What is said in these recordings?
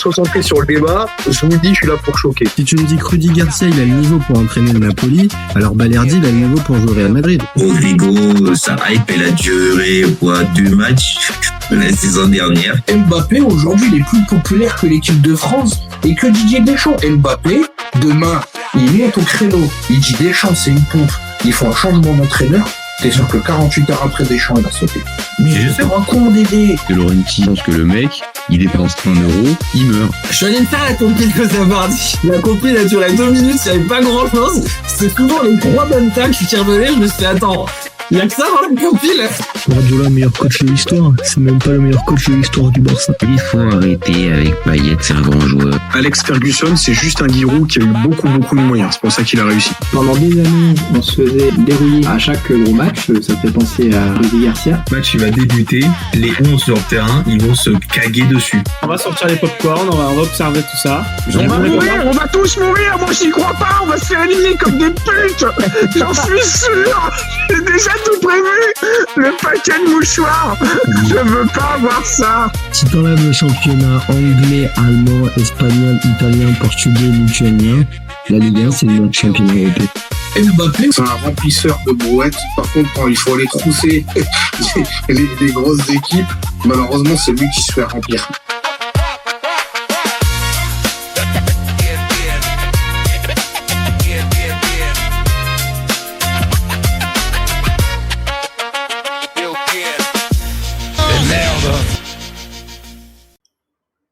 se concentrer sur le débat. Je vous le dis, je suis là pour choquer. Si tu me dis que Rudy Garcia, il a le niveau pour entraîner le Napoli, alors Balerdi, il a le niveau pour jouer au Real Madrid. Rodrigo, sa hype, elle a duré, 2 matchs la saison dernière. Mbappé, aujourd'hui, il est plus populaire que l'équipe de France et que Didier Deschamps. Mbappé, demain, il monte au créneau. Il dit Deschamps, c'est une pompe. Il faut un changement d'entraîneur. T'es sûr que 48 heures après Deschamps, il va sauter. Mais je sais pas con, Dédé. Que Laurenti pense que le mec, il dépense 1 euro, il meurt. Je suis allé me faire la compil que ça dit. La compil, elle a duré 2 minutes, il n'y avait pas grand chose. C'est souvent les 3 bonnes tacles qui revenaient. Je me suis dit, attends, il y a que ça dans la compil. Guardiola, meilleur coach de l'histoire. C'est même pas le meilleur coach de l'histoire du Barça. Il faut arrêter avec Payet, c'est un grand joueur. Alex Ferguson, c'est juste un Giroud qui a eu beaucoup de moyens. C'est pour ça qu'il a réussi. Pendant des années, on se faisait dérouiller à chaque gros match. Ça fait penser à Rudy Garcia. Le match, il va débuter. Les 11 sur le terrain, ils vont se caguer dessus. On va sortir les popcorn, on va observer tout ça. On va tous mourir. Moi, j'y crois pas. On va se faire éliminer comme des putes. J'en suis sûr. J'ai déjà tout prévu. Le paquet de mouchoirs. Je veux pas avoir ça. Si t'enlèves le championnat anglais, allemand, espagnol, italien, portugais, lituanien, la Ligue 1, c'est le meilleur championnat européen. Mbappé, c'est un remplisseur de brouettes. Par contre, quand il faut aller trousser les grosses équipes, malheureusement, c'est lui qui se fait remplir.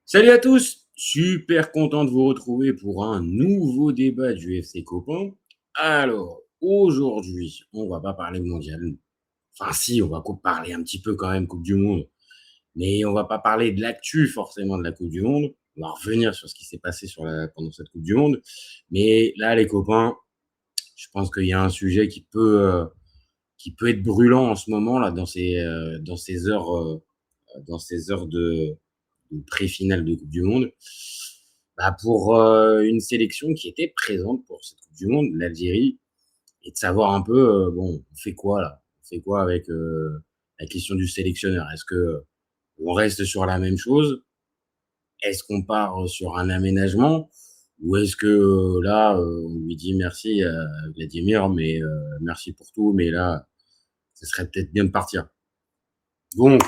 Salut à tous, super content de vous retrouver pour un nouveau débat du FC Copain. Alors, aujourd'hui, on va pas parler mondial. Enfin si, on va parler un petit peu quand même Coupe du Monde. Mais on va pas parler de l'actu forcément de la Coupe du Monde. On va revenir sur ce qui s'est passé pendant cette Coupe du Monde. Mais là, les copains, je pense qu'il y a un sujet qui peut être brûlant en ce moment là dans ces heures de pré-finale de Coupe du Monde, pour une sélection qui était présente pour cette Coupe du Monde, l'Algérie, et de savoir un peu, on fait quoi là? On fait quoi avec la question du sélectionneur? Est-ce que on reste sur la même chose? Est-ce qu'on part sur un aménagement? Ou est-ce que là, on lui dit merci à Vladimir, mais merci pour tout, mais là, ce serait peut-être bien de partir. Donc,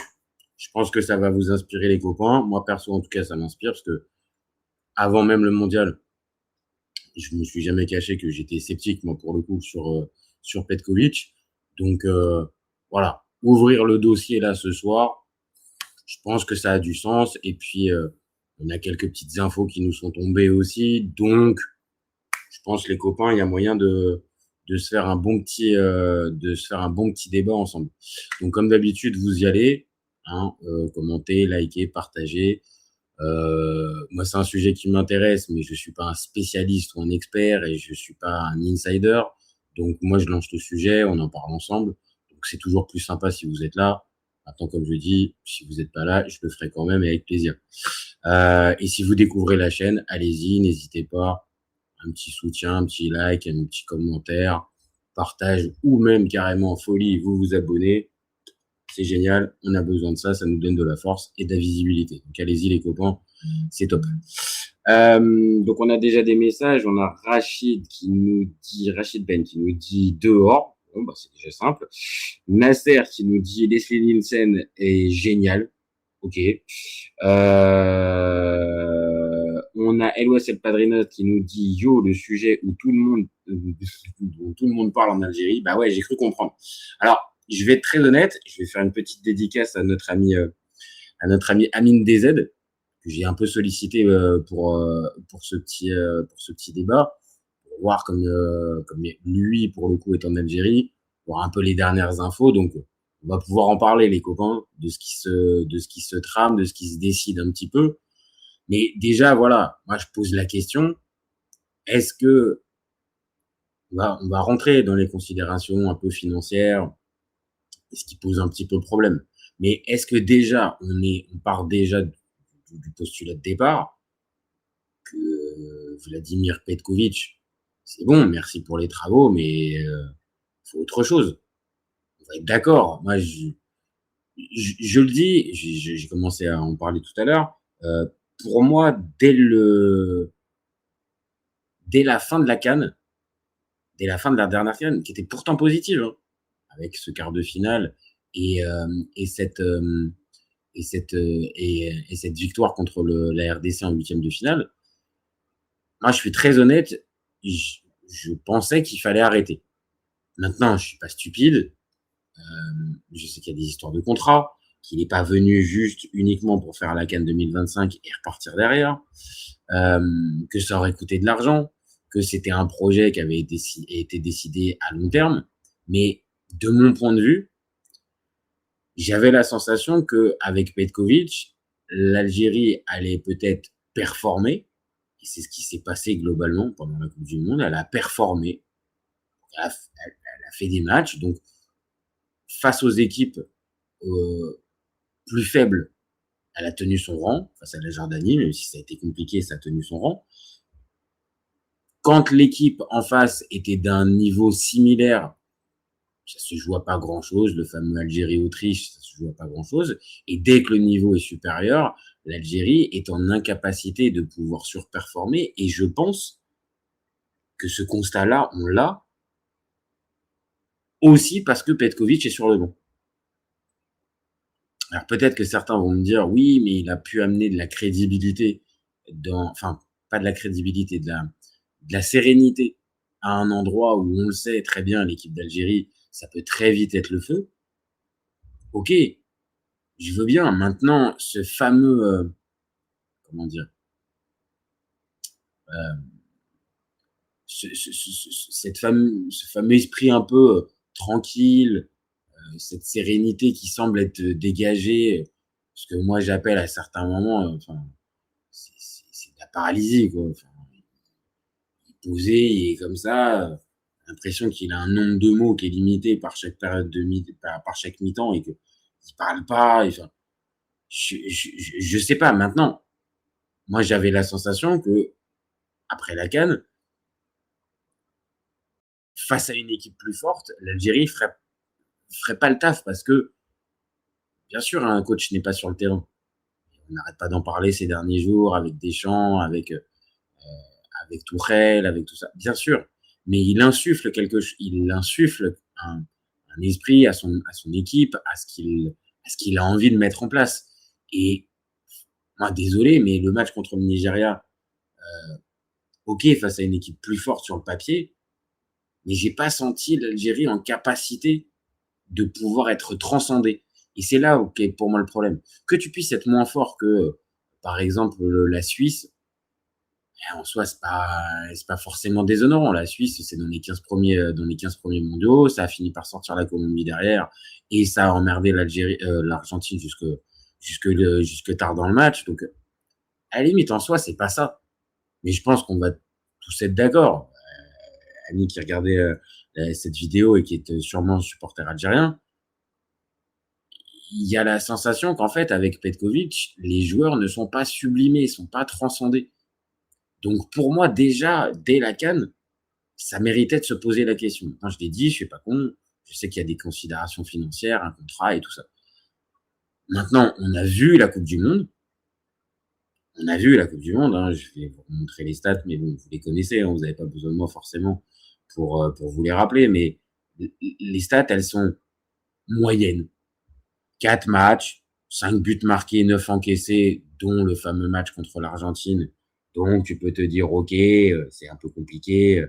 je pense que ça va vous inspirer les copains. Moi, perso, en tout cas, ça m'inspire parce que avant même le mondial, je me suis jamais caché que j'étais sceptique, moi, pour le coup, sur Petkovic. Donc, voilà. Ouvrir le dossier là ce soir, je pense que ça a du sens. Et puis, on a quelques petites infos qui nous sont tombées aussi. Donc, je pense, les copains, il y a moyen de se faire un bon petit débat ensemble. Donc, comme d'habitude, vous y allez. Commentez, likez, partagez. Moi, c'est un sujet qui m'intéresse, mais je suis pas un spécialiste ou un expert et je suis pas un insider. Donc, moi, je lance le sujet, on en parle ensemble. Donc, c'est toujours plus sympa si vous êtes là. Maintenant, comme je dis, si vous n'êtes pas là, je le ferai quand même avec plaisir. Et si vous découvrez la chaîne, allez-y, n'hésitez pas. Un petit soutien, un petit like, un petit commentaire, partage ou même carrément en folie, vous vous abonnez. C'est génial, on a besoin de ça, ça nous donne de la force et de la visibilité. Donc allez-y les copains, c'est top. Donc on a déjà des messages, on a Rachid Ben qui nous dit dehors. Bon c'est déjà simple. Nasser qui nous dit Leslie Nielsen est génial. Ok. On a Eloas El Padrinot qui nous dit yo, le sujet où tout le monde parle en Algérie. Bah ouais, j'ai cru comprendre. Alors, je vais être très honnête, je vais faire une petite dédicace à notre ami Amine DZ, que j'ai un peu sollicité pour ce petit débat, pour voir comme lui pour le coup est en Algérie, voir un peu les dernières infos. Donc on va pouvoir en parler les copains de ce qui se trame, de ce qui se décide un petit peu. Mais déjà voilà, moi je pose la question, est-ce que on va rentrer dans les considérations un peu financières, ce qui pose un petit peu problème. Mais est-ce que déjà, on part déjà du postulat de départ que Vladimir Petkovic, c'est bon, merci pour les travaux, mais faut autre chose. On va être d'accord. Moi, je le dis, j'ai commencé à en parler tout à l'heure. pour moi, dès la fin de la CAN, dès la fin de la dernière CAN, qui était pourtant positive, hein, avec ce quart de finale et, et cette, et cette victoire contre la RDC en 8e de finale, moi, je suis très honnête, je pensais qu'il fallait arrêter. Maintenant, je suis pas stupide. Je sais qu'il y a des histoires de contrat, qu'il n'est pas venu juste uniquement pour faire la CAN 2025 et repartir derrière, que ça aurait coûté de l'argent, que c'était un projet qui avait été décidé à long terme. Mais de mon point de vue, j'avais la sensation qu'avec Petkovic, l'Algérie allait peut-être performer. Et c'est ce qui s'est passé globalement pendant la Coupe du Monde. Elle a performé. Elle a fait des matchs. Donc, face aux équipes plus faibles, elle a tenu son rang. Face à la Jordanie, même si ça a été compliqué, ça a tenu son rang. Quand l'équipe en face était d'un niveau similaire, ça se joue à pas grand-chose. Le fameux Algérie-Autriche, ça se joue à pas grand-chose. Et dès que le niveau est supérieur, l'Algérie est en incapacité de pouvoir surperformer. Et je pense que ce constat-là, on l'a aussi parce que Petkovic est sur le banc. Alors peut-être que certains vont me dire, oui, mais il a pu amener de la crédibilité, enfin, pas de la crédibilité, de la sérénité à un endroit où on le sait très bien, l'équipe d'Algérie, ça peut très vite être le feu. Ok, je veux bien. Maintenant, ce fameux, comment dire, ce fameux esprit un peu tranquille, cette sérénité qui semble être dégagée, ce que moi j'appelle à certains moments, enfin, c'est de la paralysie, quoi. Enfin, il est posé, il est comme ça, l'impression qu'il a un nombre de mots qui est limité par chaque période par chaque mi-temps et qu'il parle pas. Enfin, je sais pas. Maintenant, moi j'avais la sensation que après la CAN, face à une équipe plus forte, l'Algérie ferait pas le taf parce que, bien sûr, un coach n'est pas sur le terrain. On n'arrête pas d'en parler ces derniers jours avec Deschamps, avec Tourelle, avec tout ça. Bien sûr, mais il insuffle un esprit à son équipe, à ce qu'il a envie de mettre en place. Et moi, désolé, mais le match contre le Nigeria, ok, face à une équipe plus forte sur le papier, mais j'ai pas senti l'Algérie en capacité de pouvoir être transcendée. Et c'est là où est pour moi le problème. Que tu puisses être moins fort que, par exemple, la Suisse, en soi, c'est pas forcément déshonorant. La Suisse, c'est dans les 15 premiers mondiaux, ça a fini par sortir la Colombie derrière, et ça a emmerdé l'Argentine jusque tard dans le match. Donc, à la limite, en soi, c'est pas ça. Mais je pense qu'on va tous être d'accord. Annie qui regardait cette vidéo et qui est sûrement supporter algérien, il y a la sensation qu'en fait, avec Petkovic, les joueurs ne sont pas sublimés, sont pas transcendés. Donc pour moi, déjà, dès la CAN, ça méritait de se poser la question. Quand je l'ai dit, je suis pas con, je sais qu'il y a des considérations financières, un contrat et tout ça. Maintenant, on a vu la Coupe du Monde. Hein, je vais vous montrer les stats, mais bon, vous les connaissez, hein, vous n'avez pas besoin de moi forcément pour vous les rappeler, mais les stats, elles sont moyennes. 4 matchs, 5 buts marqués, 9 encaissés, dont le fameux match contre l'Argentine. Donc, tu peux te dire, ok, c'est un peu compliqué.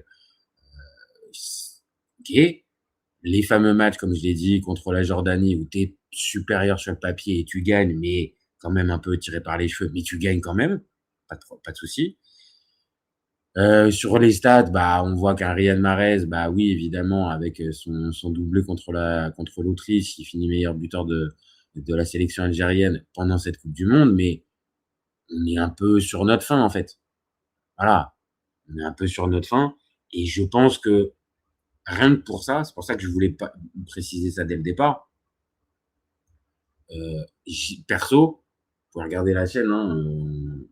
Ok. Les fameux matchs, comme je l'ai dit, contre la Jordanie, où tu es supérieur sur le papier et tu gagnes, mais quand même un peu tiré par les cheveux, mais tu gagnes quand même. Pas de souci. Sur les stats, on voit qu'un Riyad Mahrez, oui, évidemment, avec son doublé contre l'Autriche, il finit meilleur buteur de la sélection algérienne pendant cette Coupe du Monde, mais on est un peu sur notre fin, en fait. Voilà. On est un peu sur notre fin. Et je pense que rien que pour ça, c'est pour ça que je voulais pas préciser ça dès le départ. Perso, vous pouvez regarder la chaîne, hein,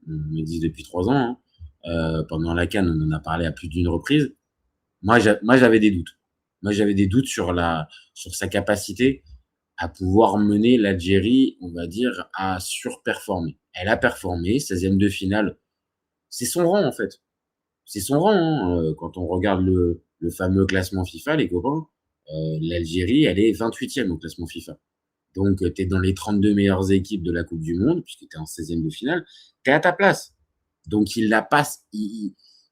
on existe depuis 3 ans. Hein. Pendant la CAN, on en a parlé à plus d'une reprise. Moi, j'avais des doutes. Moi, j'avais des doutes sur sa capacité à pouvoir mener l'Algérie, on va dire, à surperformer. Elle a performé, 16e de finale. C'est son rang, en fait. C'est son rang, hein. Quand on regarde le fameux classement FIFA, les copains, l'Algérie, elle est 28e au classement FIFA. Donc, tu es dans les 32 meilleures équipes de la Coupe du Monde, puisque tu es en 16e de finale. Tu es à ta place. Donc, il la passe.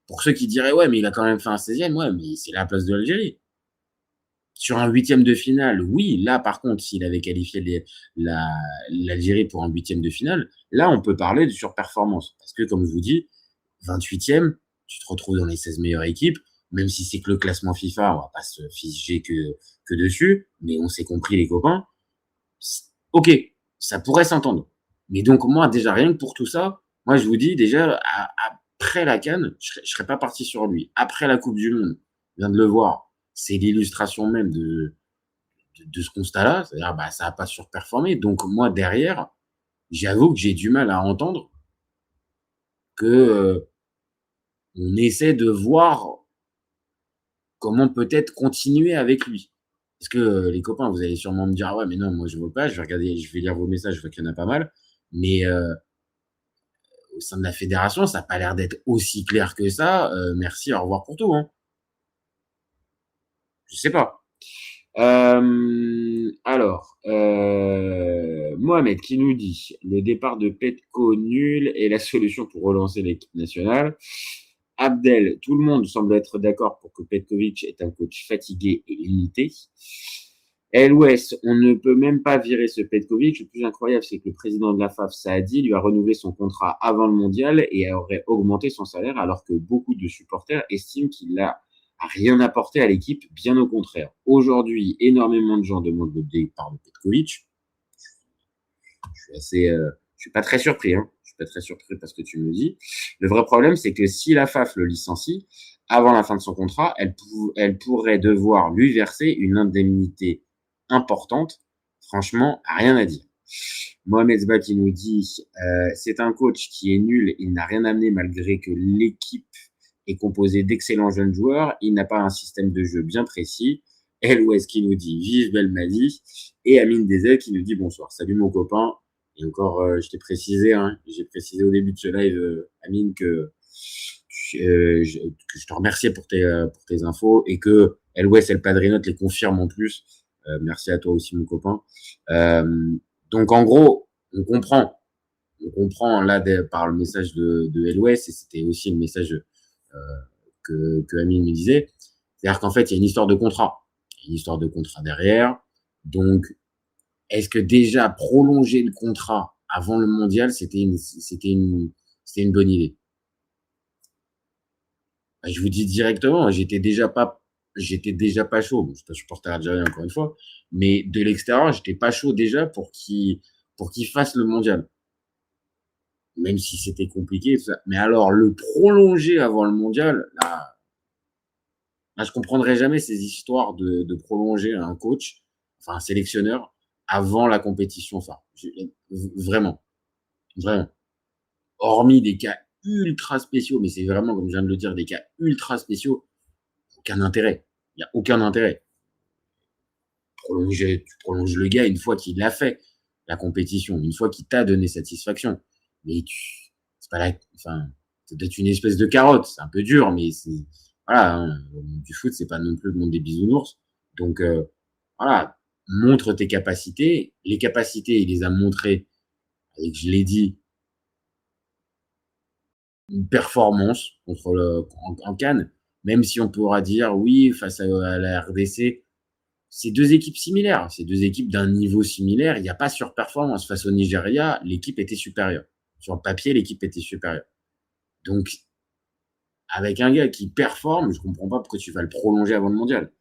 Pour ceux qui diraient, ouais, mais il a quand même fait un 16e, ouais, mais c'est la place de l'Algérie. Sur un 8e de finale, oui, là, par contre, s'il avait qualifié l'Algérie pour un 8e de finale, là, on peut parler de surperformance. Parce que, comme je vous dis, 28e, tu te retrouves dans les 16 meilleures équipes, même si c'est que le classement FIFA, on va pas se figer que dessus, mais on s'est compris, les copains. Ok, ça pourrait s'entendre. Mais donc, moi, déjà, rien que pour tout ça, moi, je vous dis, déjà, après la CAN, je serais pas parti sur lui. Après la Coupe du Monde, je viens de le voir, c'est l'illustration même de ce constat-là, c'est-à-dire, bah, ça n'a pas surperformé. Donc, moi, derrière, j'avoue que j'ai du mal à entendre que on essaie de voir comment peut-être continuer avec lui. Parce que les copains, vous allez sûrement me dire, ah ouais, mais non, moi, je veux pas, je vais regarder, je vais lire vos messages, je vois qu'il y en a pas mal. Mais au sein de la fédération, ça n'a pas l'air d'être aussi clair que ça. Merci, au revoir pour tout. Hein. Je sais pas. Alors, Mohamed qui nous dit le départ de Petko nul est la solution pour relancer l'équipe nationale. Abdel, tout le monde semble être d'accord pour que Petkovic est un coach fatigué et limité. LOS, on ne peut même pas virer ce Petkovic. Le plus incroyable, c'est que le président de la FAF, Saadi, lui a renouvelé son contrat avant le mondial et aurait augmenté son salaire, alors que beaucoup de supporters estiment qu'il n'a rien apporté à l'équipe, bien au contraire. Aujourd'hui, énormément de gens demandent le départ de Petkovic. Je suis pas très surpris, hein. Je suis pas très surpris parce que tu me dis. Le vrai problème, c'est que si la FAF le licencie, avant la fin de son contrat, elle pourrait devoir lui verser une indemnité importante. Franchement, rien à dire. Mohamed Zbat, il nous dit c'est un coach qui est nul, il n'a rien amené malgré que l'équipe est composée d'excellents jeunes joueurs, il n'a pas un système de jeu bien précis. LOS qui nous dit vive Belmadi et Amine Dezel qui nous dit bonsoir. Salut mon copain. Et encore, je t'ai précisé, hein, j'ai précisé au début de ce live, Amine, que je te remerciais pour tes infos et que LOS et le Padrinote les confirment en plus. Merci à toi aussi, mon copain. Donc, en gros, on comprend là par le message de LOS, et c'était aussi le message que Amine me disait. C'est-à-dire qu'en fait, il y a une histoire de contrat. Il y a une histoire de contrat derrière. Donc, est-ce que déjà prolonger le contrat avant le mondial, c'était une bonne idée? Je vous dis directement, j'étais déjà pas chaud. Bon, je suis un supporter algérien encore une fois, mais de l'extérieur, j'étais pas chaud déjà pour qu'il fasse le mondial. Même si c'était compliqué, tout ça. Mais alors, le prolonger avant le mondial, là je comprendrai jamais ces histoires de prolonger un coach, enfin un sélectionneur, avant la compétition. Enfin, vraiment. Hormis des cas ultra spéciaux, mais c'est vraiment, comme je viens de le dire, des cas ultra spéciaux, aucun intérêt. Il n'y a aucun intérêt. Tu prolonges le gars une fois qu'il a fait la compétition, une fois qu'il t'a donné satisfaction. Mais c'est pas enfin, c'est peut-être une espèce de carotte, c'est un peu dur, mais c'est, voilà, hein, du foot, c'est pas non plus le monde des bisounours. Donc, voilà, montre tes capacités. Les capacités, il les a montrées, et je l'ai dit, une performance en CAN, même si on pourra dire, oui, face à la RDC, c'est deux équipes similaires, c'est deux équipes d'un niveau similaire, il n'y a pas surperformance. Face au Nigeria, l'équipe était supérieure. Sur le papier, l'équipe était supérieure. Donc, avec un gars qui performe, je comprends pas pourquoi tu vas le prolonger avant le mondial.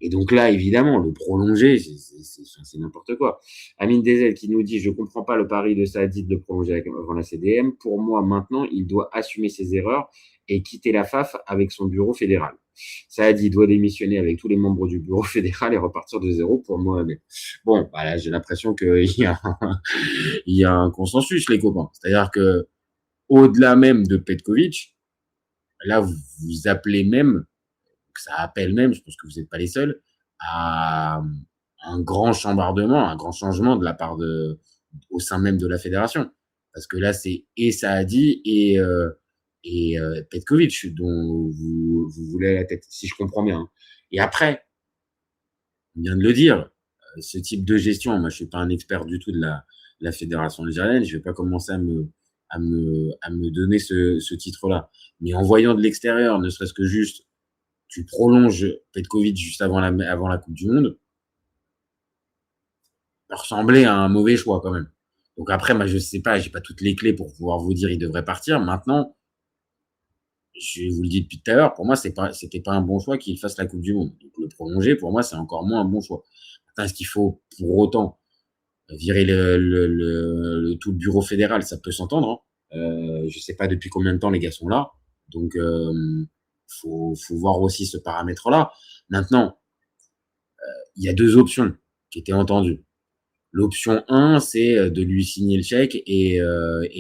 Et donc là, évidemment, le prolonger, c'est n'importe quoi. Amine Dezel qui nous dit « Je comprends pas le pari de Saadi de le prolonger avant la CDM. Pour moi, maintenant, il doit assumer ses erreurs et quitter la FAF avec son bureau fédéral. Saadi doit démissionner avec tous les membres du bureau fédéral et repartir de zéro pour moi. » Bon, bah là, j'ai l'impression qu'il y a un consensus, les copains. C'est-à-dire que au-delà même de Petkovic, là, vous appelez même, ça appelle même, je pense que vous n'êtes pas les seuls, à un grand chambardement, un grand changement de la part au sein même de la fédération. Parce que là, c'est et Saadi et Petkovic dont vous voulez la tête, si je comprends bien. Hein. Et après, on vient de le dire, ce type de gestion, moi, je suis pas un expert du tout de la fédération algérienne. Je vais pas commencer à me donner ce titre-là. Mais en voyant de l'extérieur, ne serait-ce que juste, tu prolonges Petkovic juste avant la Coupe du Monde, ça ressemblait à un mauvais choix quand même. Donc après, moi, je sais pas, j'ai pas toutes les clés pour pouvoir vous dire il devrait partir. Maintenant, je vous le dis depuis tout à l'heure, pour moi, c'était pas un bon choix qu'il fasse la Coupe du Monde. Donc le prolonger, pour moi, c'est encore moins un bon choix. Maintenant, est-ce qu'il faut pour autant virer tout le bureau fédéral? Ça peut s'entendre. Hein. Je sais pas depuis combien de temps les gars sont là. Donc, faut voir aussi ce paramètre-là. Maintenant, il y a deux options qui étaient entendues. L'option 1, c'est de lui signer le chèque et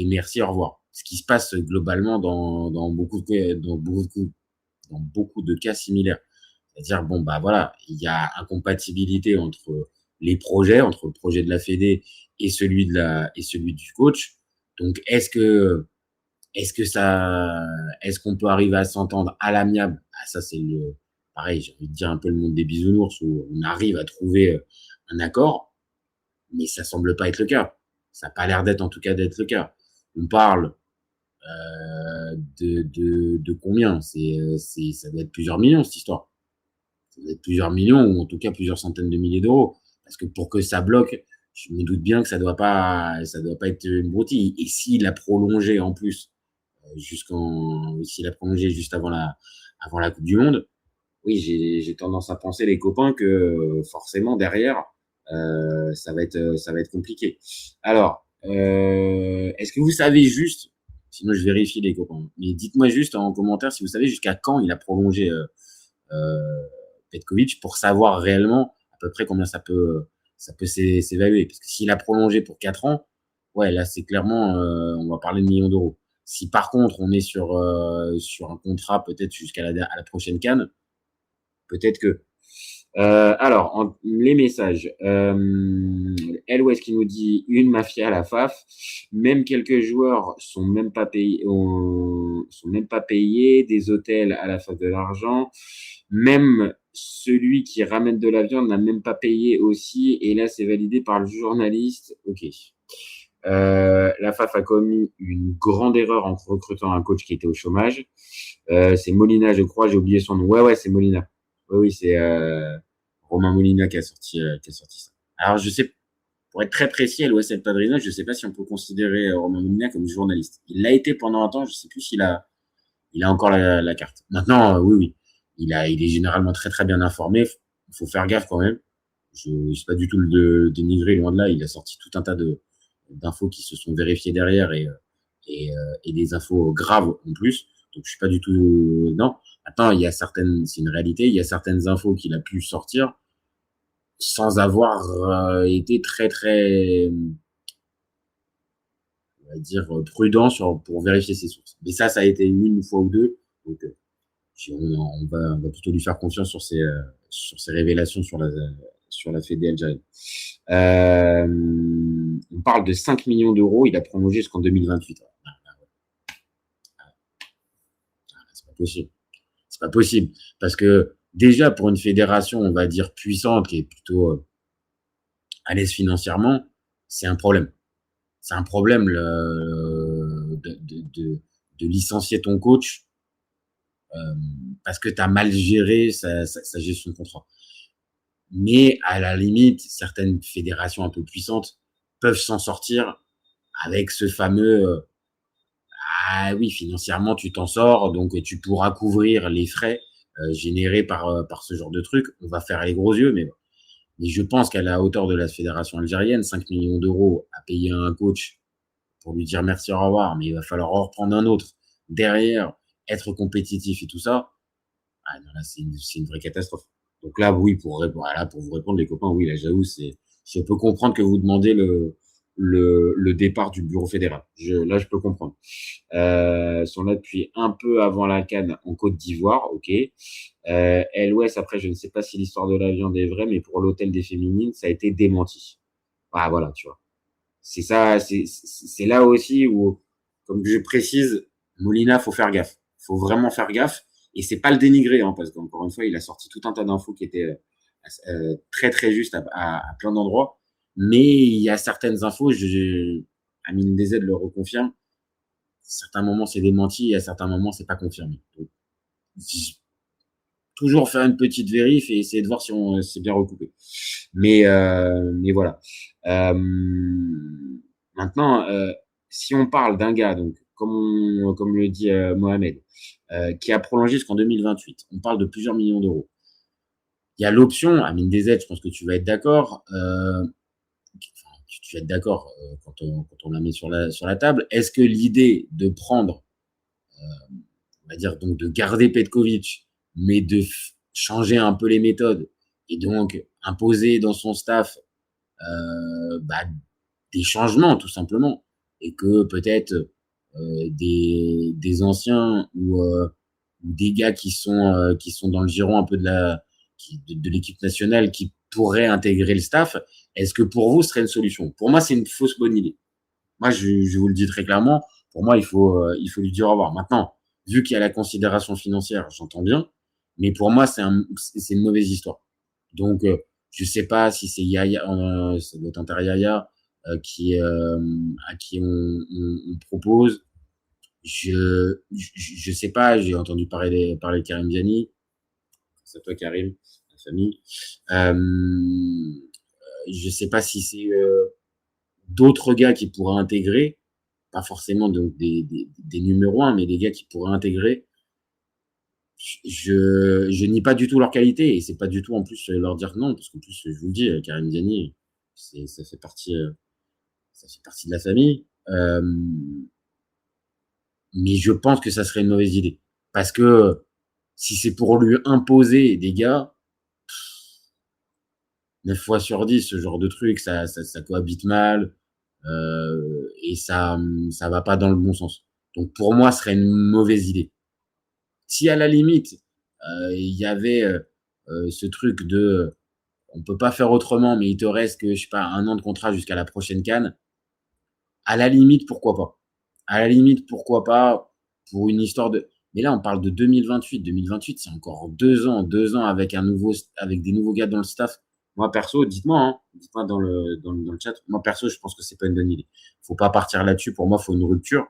merci, au revoir. Ce qui se passe globalement dans beaucoup de cas similaires. C'est-à-dire, bon, bah voilà, il y a incompatibilité entre les projets, entre le projet de la Fédé et celui du coach. Donc, est-ce qu'on peut arriver à s'entendre à l'amiable? Ah, ça, c'est pareil, j'ai envie de dire un peu le monde des bisounours où on arrive à trouver un accord. Mais ça semble pas être le cas. Ça n'a pas l'air d'être, en tout cas, d'être le cas. On parle de combien? Ça doit être plusieurs millions, cette histoire. Ça doit être plusieurs millions, ou en tout cas plusieurs centaines de milliers d'euros. Parce que pour que ça bloque, je me doute bien que ça doit pas être une broutille. Et s'il a prolongé en plus, s'il a prolongé juste avant la Coupe du Monde, oui, j'ai tendance à penser, les copains, que forcément derrière, ça va être compliqué. Alors, est-ce que vous savez juste, sinon je vérifie les copains, mais dites-moi juste en commentaire si vous savez jusqu'à quand il a prolongé Petkovic pour savoir réellement à peu près combien ça peut s'évaluer. Parce que s'il a prolongé pour 4 ans, ouais, là c'est clairement, on va parler de millions d'euros. Si par contre on est sur un contrat peut-être jusqu'à la prochaine CAN, peut-être que. Alors, les messages. Elwes qui nous dit une mafia à la FAF. Même quelques joueurs sont même pas payés, des hôtels à la FAF de l'argent. Même celui qui ramène de la viande n'a même pas payé aussi. Et là, c'est validé par le journaliste. Ok. La FAF a commis une grande erreur en recrutant un coach qui était au chômage. C'est Molina, je crois. J'ai oublié son nom. Ouais, c'est Molina. Oui, c'est Romain Molina qui a sorti ça. Alors, je sais, pour être très précis, à l'Ouest El Padrino, je sais pas si on peut considérer Romain Molina comme journaliste. Il l'a été pendant un temps, je sais plus s'il a encore la carte. Maintenant, oui. Il est généralement très très bien informé. Faut faire gaffe quand même. Je sais pas du tout le dénigrer, loin de là. Il a sorti tout un tas d'infos qui se sont vérifiées derrière et des infos graves en plus. Donc, je suis pas du tout, non. Attends, c'est une réalité, il y a certaines infos qu'il a pu sortir sans avoir été très, très, on va dire, prudent pour vérifier ses sources. Mais ça a été une fois ou deux. Donc, on va plutôt lui faire confiance sur ses révélations sur la Fédé algérienne. On parle de 5 millions d'euros, il a prolongé jusqu'en 2028. C'est pas possible. Parce que déjà, pour une fédération, on va dire puissante, qui est plutôt à l'aise financièrement, c'est un problème. C'est un problème de licencier ton coach parce que tu as mal géré sa gestion de contrat. Mais à la limite, certaines fédérations un peu puissantes peuvent s'en sortir avec ce fameux ah oui, financièrement, tu t'en sors, donc tu pourras couvrir les frais générés par ce genre de truc. On va faire les gros yeux, mais je pense qu'à la hauteur de la fédération algérienne, 5 millions d'euros à payer à un coach pour lui dire merci, au revoir, mais il va falloir en reprendre un autre derrière, être compétitif et tout ça. Ah non, là, c'est une vraie catastrophe. Donc là, oui, pour vous répondre, les copains, oui, là, j'avoue, je peux comprendre que vous demandez le départ du bureau fédéral. Là, je peux comprendre. Sont là depuis un peu avant la CAN en Côte d'Ivoire, ok. LOS, après, je ne sais pas si l'histoire de la viande est vraie, mais pour l'hôtel des féminines, ça a été démenti. Ah, voilà, tu vois. c'est ça, c'est là aussi où, comme je précise, Molina, faut faire gaffe. Faut vraiment faire gaffe. Et c'est pas le dénigrer, hein, parce qu'encore une fois, il a sorti tout un tas d'infos qui étaient très très justes à plein d'endroits. Mais il y a certaines infos, Amine DZ le reconfirme. À certains moments, c'est démenti et à certains moments, c'est pas confirmé. Donc, toujours faire une petite vérif et essayer de voir si on s'est bien recoupé. Mais voilà. Maintenant, si on parle d'un gars, donc comme le dit Mohamed, qui a prolongé jusqu'en 2028, on parle de plusieurs millions d'euros. Il y a l'option, Amine DZ, je pense que tu vas être d'accord. Tu vas être d'accord quand on la met sur la table. Est-ce que l'idée de prendre, on va dire donc de garder Petkovic, mais de changer un peu les méthodes et donc imposer dans son staff des changements tout simplement, et que peut-être des anciens ou des gars qui sont dans le giron un peu de l'équipe nationale qui pourraient intégrer le staff, est-ce que pour vous ce serait une solution? Pour moi, c'est une fausse bonne idée. Moi, je vous le dis très clairement, pour moi, il faut lui dire au revoir. Maintenant, vu qu'il y a la considération financière, j'entends bien, mais pour moi, c'est une mauvaise histoire. Donc, je sais pas si c'est Yaya, ça doit être Inter Yaya, à qui on propose. Je sais pas, j'ai entendu parler de Karim Diani. C'est toi, Karim, la famille. Je sais pas si c'est d'autres gars qui pourraient intégrer, pas forcément donc des numéros 1, mais des gars qui pourraient intégrer. Je nie pas du tout leur qualité et c'est pas du tout en plus leur dire non, parce qu'en plus je vous le dis, Karim Diani, ça fait partie de la famille. Mais je pense que ça serait une mauvaise idée, parce que si c'est pour lui imposer des gars, 9 fois sur 10, ce genre de truc, ça cohabite mal, et ça va pas dans le bon sens. Donc pour moi, ce serait une mauvaise idée. Si à la limite, il y avait ce truc de on peut pas faire autrement, mais il te reste que, je sais pas, 1 an de contrat jusqu'à la prochaine CAN, à la limite, pourquoi pas? À la limite, pourquoi pas pour une histoire de... Mais là, on parle de 2028. 2028, c'est encore 2 ans. 2 ans avec des nouveaux gars dans le staff. Moi, perso, dites-moi dans le chat. Moi, perso, je pense que c'est pas une bonne idée. Faut pas partir là-dessus. Pour moi, faut une rupture.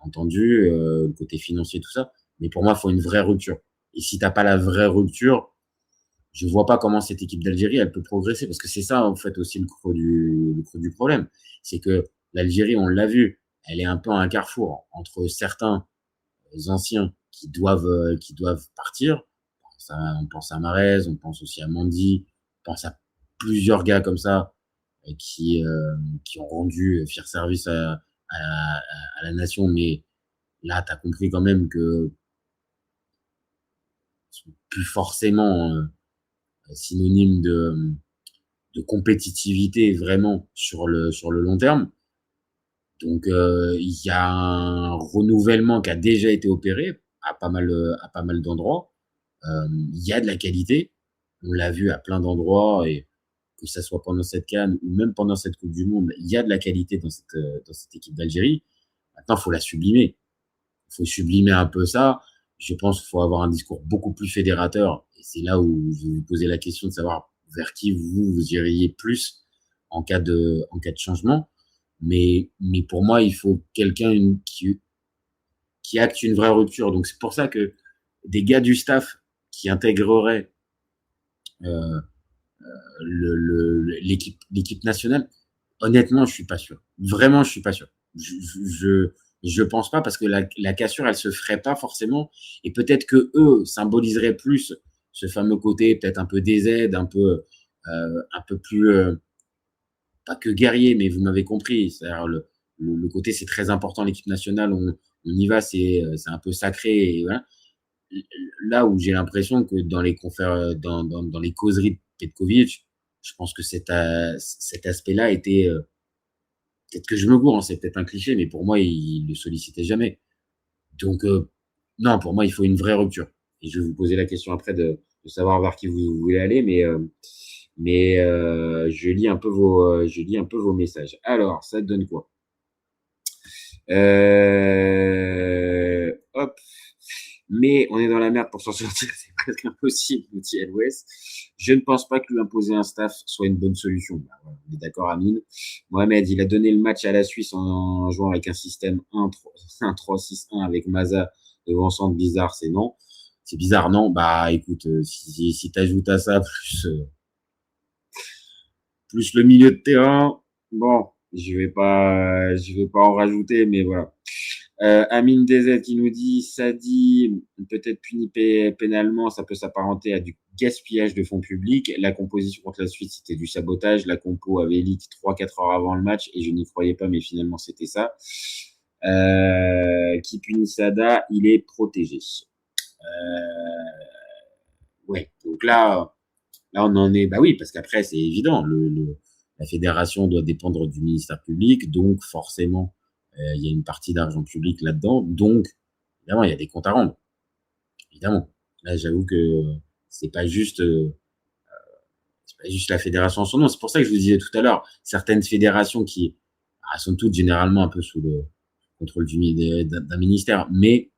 Entendu, côté financier, tout ça. Mais pour moi, il faut une vraie rupture. Et si t'as pas la vraie rupture, je vois pas comment cette équipe d'Algérie, elle peut progresser. Parce que c'est ça, en fait, aussi le creux du problème. C'est que l'Algérie, on l'a vu, elle est un peu à un carrefour entre certains anciens qui doivent partir. On pense à Mahrez, on pense aussi à Mendy, on pense à plusieurs gars comme ça qui ont rendu fier service à la nation, mais là, tu as compris quand même que sont plus forcément synonymes de compétitivité vraiment sur le long terme. Donc il y a un renouvellement qui a déjà été opéré à pas mal d'endroits. Il y a de la qualité, on l'a vu à plein d'endroits, et que ça soit pendant cette CAN ou même pendant cette Coupe du Monde, il y a de la qualité dans cette équipe d'Algérie. Maintenant, il faut la sublimer. Il faut sublimer un peu ça. Je pense qu'il faut avoir un discours beaucoup plus fédérateur. Et c'est là où je vais vous poser la question de savoir vers qui vous iriez plus en cas de changement. Mais pour moi, il faut quelqu'un qui acte une vraie rupture. Donc, c'est pour ça que des gars du staff qui intégreraient l'équipe nationale, honnêtement, je suis pas sûr. Vraiment, je suis pas sûr. Je pense pas, parce que la cassure, elle se ferait pas forcément, et peut-être que eux symboliseraient plus ce fameux côté peut-être un peu DZ, un peu plus pas que guerrier, mais vous m'avez compris. C'est-à-dire le côté, c'est très important, l'équipe nationale, on y va, c'est un peu sacré, et voilà. Là où j'ai l'impression que dans les dans les causeries de Petkovic, je pense que cet aspect-là était, peut-être que je me gourre, hein, c'est peut-être un cliché, mais pour moi, il le sollicitait jamais. Donc non, pour moi, il faut une vraie rupture. Et je vais vous poser la question après de savoir vers qui vous voulez aller, Mais je lis un peu vos messages. Alors, ça te donne quoi? Hop. Mais on est dans la merde pour s'en sortir, c'est presque impossible, nous dit LOS. Je ne pense pas que lui imposer un staff soit une bonne solution. Bah, voilà, on est d'accord, Amine. Mohamed, il a donné le match à la Suisse en jouant avec un système 1-3-6-1 avec Maza devant centre bizarre, c'est non. C'est bizarre, non? Bah, écoute, si t'ajoutes à ça plus le milieu de terrain, bon, je vais pas en rajouter, mais voilà. Amine DZ qui nous dit, Sadi, peut-être puni pénalement, ça peut s'apparenter à du gaspillage de fonds publics. La composition contre la Suisse, c'était du sabotage. La compo avait leak 3-4 heures avant le match et je n'y croyais pas, mais finalement, c'était ça. Qui punit Sada, il est protégé. Ouais, donc là, on en est, bah oui, parce qu'après, c'est évident, la fédération doit dépendre du ministère public, donc forcément, il y a une partie d'argent public là-dedans, donc évidemment, il y a des comptes à rendre. Évidemment. Là, j'avoue que c'est pas juste la fédération en son nom. C'est pour ça que je vous disais tout à l'heure, certaines fédérations qui sont toutes généralement un peu sous le contrôle d'un ministère, mais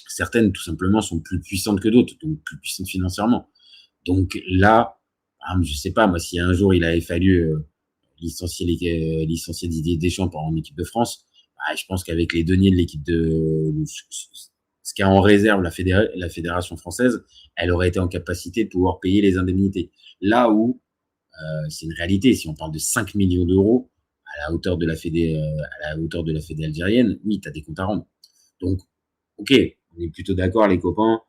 certaines, tout simplement, sont plus puissantes que d'autres, donc plus puissantes financièrement. Donc là, je sais pas, moi, si un jour il avait fallu licencier Didier Deschamps en équipe de France, je pense qu'avec les deniers de l'équipe ce qu'a en réserve la fédération française, elle aurait été en capacité de pouvoir payer les indemnités. Là où c'est une réalité, si on parle de 5 millions d'euros à la hauteur de la fédé algérienne, oui, tu as des comptes à rendre. Donc, ok, on est plutôt d'accord, les copains.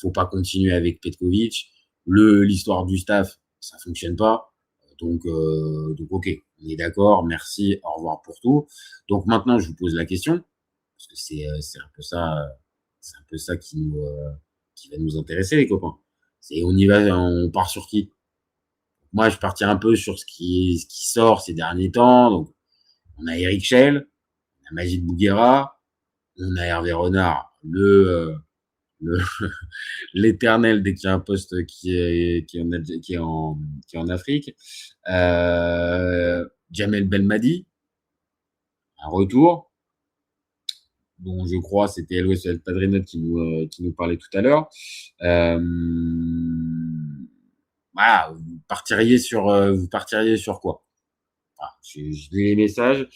Faut pas continuer avec Petkovic. L'histoire du staff, ça fonctionne pas. Donc ok, on est d'accord. Merci, au revoir pour tout. Donc maintenant, je vous pose la question parce que c'est un peu ça qui va nous intéresser, les copains. On part sur qui? Moi, je partirai un peu sur ce qui sort ces derniers temps. Donc, on a Eric Schell, on a Majid Bouguera, on a Hervé Renard, l'éternel dès qu'il y a un poste qui est en Afrique. Jamel Belmadi, un retour, dont je crois c'était Elois El Padrinot qui nous parlait tout à l'heure. Voilà, vous partiriez sur quoi? Voilà, je lis les messages.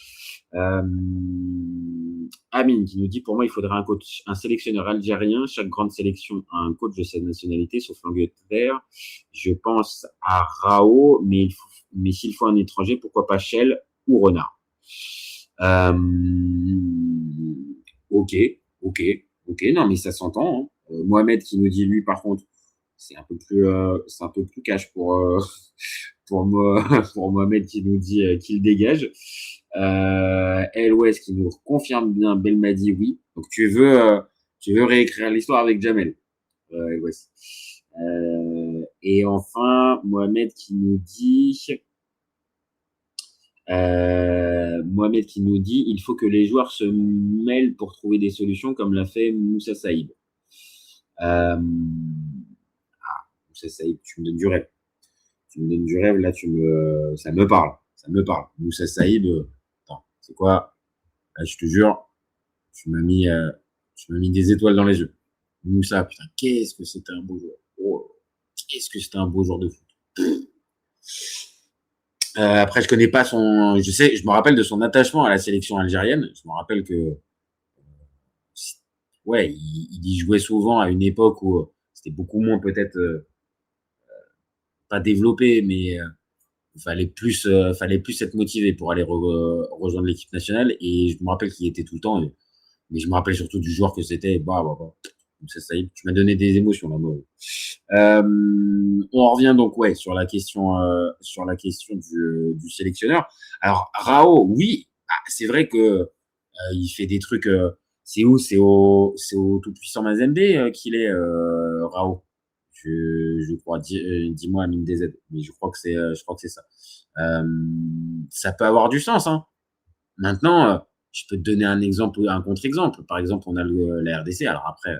Amine qui nous dit, pour moi, il faudrait un sélectionneur algérien. Chaque grande sélection a un coach de sa nationalité, sauf l'Angleterre. Je pense à Rao, mais s'il faut un étranger, pourquoi pas Schell ou Renard? Ok. Non, mais ça s'entend, hein. Mohamed qui nous dit, lui, par contre, c'est un peu plus cash pour Mohamed qui nous dit qu'il dégage. LOS qui nous confirme bien Belmadi, oui. Donc tu veux réécrire l'histoire avec Jamel, LOS. Et enfin Mohamed qui nous dit il faut que les joueurs se mêlent pour trouver des solutions comme l'a fait Moussa Saïb. Moussa Saïb, tu me donnes du rêve. Là, ça me parle. Moussa Saïb, attends, c'est quoi? Là, je te jure, tu m'as mis des étoiles dans les yeux. Moussa, putain, qu'est-ce que c'était un beau joueur. Oh, qu'est-ce que c'était un beau joueur de foot. Après, je connais pas je me rappelle de son attachement à la sélection algérienne. Je me rappelle que, ouais, il y jouait souvent à une époque où c'était beaucoup moins peut-être, pas développé, mais fallait plus être motivé pour aller rejoindre l'équipe nationale. Et je me rappelle qu'il y était tout le temps. Mais je me rappelle surtout du joueur que c'était. Ça y est, tu m'as donné des émotions là, moi. On revient donc sur la question du sélectionneur. Alors Rao, oui, c'est vrai que il fait des trucs. C'est au tout puissant Mazembe qu'il est Rao. Je crois. Dis-moi Amine DZ, mais je crois que c'est ça. Ça peut avoir du sens, hein. Maintenant, je peux te donner un contre-exemple. Par exemple, on a la RDC. Alors après,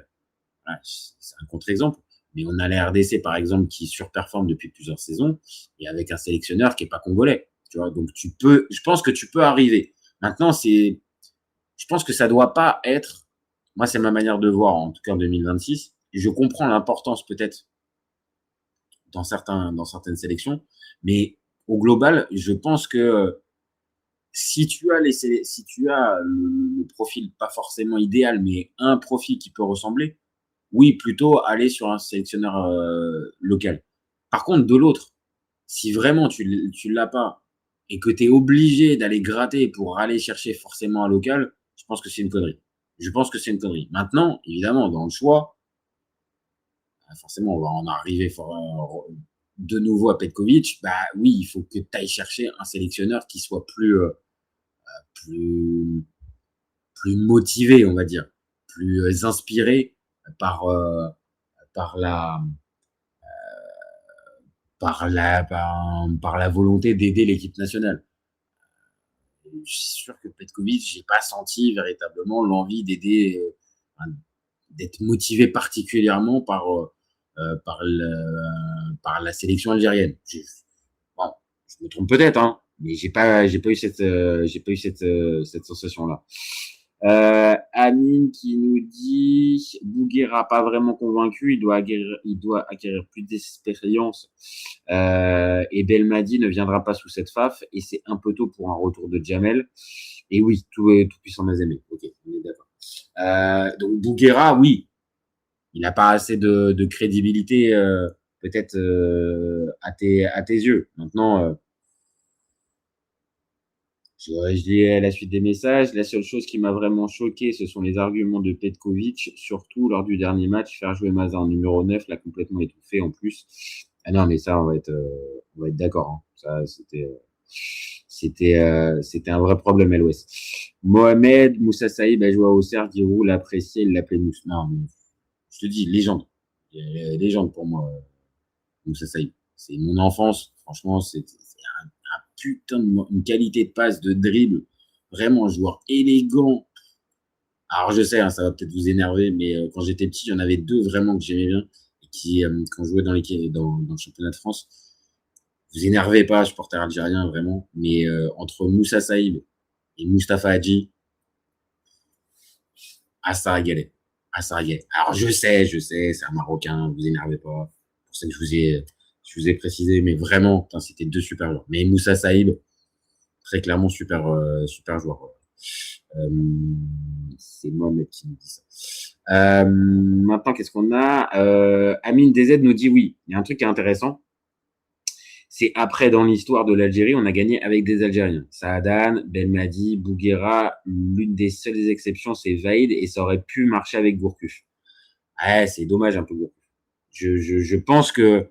voilà, c'est un contre-exemple. Mais on a la RDC, par exemple, qui surperforme depuis plusieurs saisons et avec un sélectionneur qui est pas congolais. Tu vois, donc je pense que tu peux arriver. Maintenant, je pense que ça doit pas être, moi, c'est ma manière de voir, en tout cas en 2026. Et je comprends l'importance peut-être dans certaines sélections, mais au global, je pense que si tu as le profil pas forcément idéal, mais un profil qui peut ressembler, oui, plutôt aller sur un sélectionneur local. Par contre, de l'autre, si vraiment tu l'as pas et que tu es obligé d'aller gratter pour aller chercher forcément un local, je pense que c'est une connerie. Je pense que c'est une connerie. Maintenant, évidemment, dans le choix, forcément, on va en arriver de nouveau à Petkovic. Bah oui, il faut que tu ailles chercher un sélectionneur qui soit plus motivé, on va dire, plus inspiré par la volonté d'aider l'équipe nationale. Je suis sûr que Petkovic, j'ai pas senti véritablement l'envie d'aider, d'être motivé particulièrement par la sélection algérienne. Bon, je me trompe peut-être, hein, mais j'ai pas eu cette sensation-là. Amine qui nous dit Bouguera pas vraiment convaincu, il doit acquérir plus d'expérience et Belmadi ne viendra pas sous cette faf et c'est un peu tôt pour un retour de Jamel. Et oui, tout puissant Mazembe. Ok, on est d'accord. Donc Bouguera, oui, il n'a pas assez de crédibilité peut-être à tes yeux. Maintenant, je lis la suite des messages. La seule chose qui m'a vraiment choqué, ce sont les arguments de Petkovic, surtout lors du dernier match, faire jouer Maza en numéro 9, l'a complètement étouffé en plus. Ah non, mais ça, on va être d'accord. Hein. Ça, c'était un vrai problème à l'Ouest. Mohamed, Moussa Saïb a joué à Auxerre, Giroud l'a apprécié, il l'appelait Moussa. Non, mais je te dis, légende. Légende pour moi, Moussa Saïb. C'est mon enfance. Franchement, c'est putain une qualité de passe, de dribble, vraiment un joueur élégant. Alors je sais, hein, ça va peut-être vous énerver, mais quand j'étais petit, il y en avait deux vraiment que j'aimais bien et qui, quand je jouais dans le championnat de France, vous énervez pas, supporter algérien vraiment, mais entre Moussa Saïb et Mustapha Hadji, ça régalait. Alors je sais, c'est un Marocain, vous énervez pas. C'est pour ça que je vous ai précisé, mais vraiment, c'était deux super joueurs. Mais Moussa Saïb, très clairement, super joueur. C'est Mohamed qui nous dit ça. Maintenant, qu'est-ce qu'on a Amine DZ nous dit oui. Il y a un truc qui est intéressant. C'est après, dans l'histoire de l'Algérie, on a gagné avec des Algériens. Saadan, Belmadi, Bouguera. L'une des seules exceptions, c'est Vaïd, et ça aurait pu marcher avec Gourcuff. Ouais, c'est dommage un peu Gourcuff. Je pense que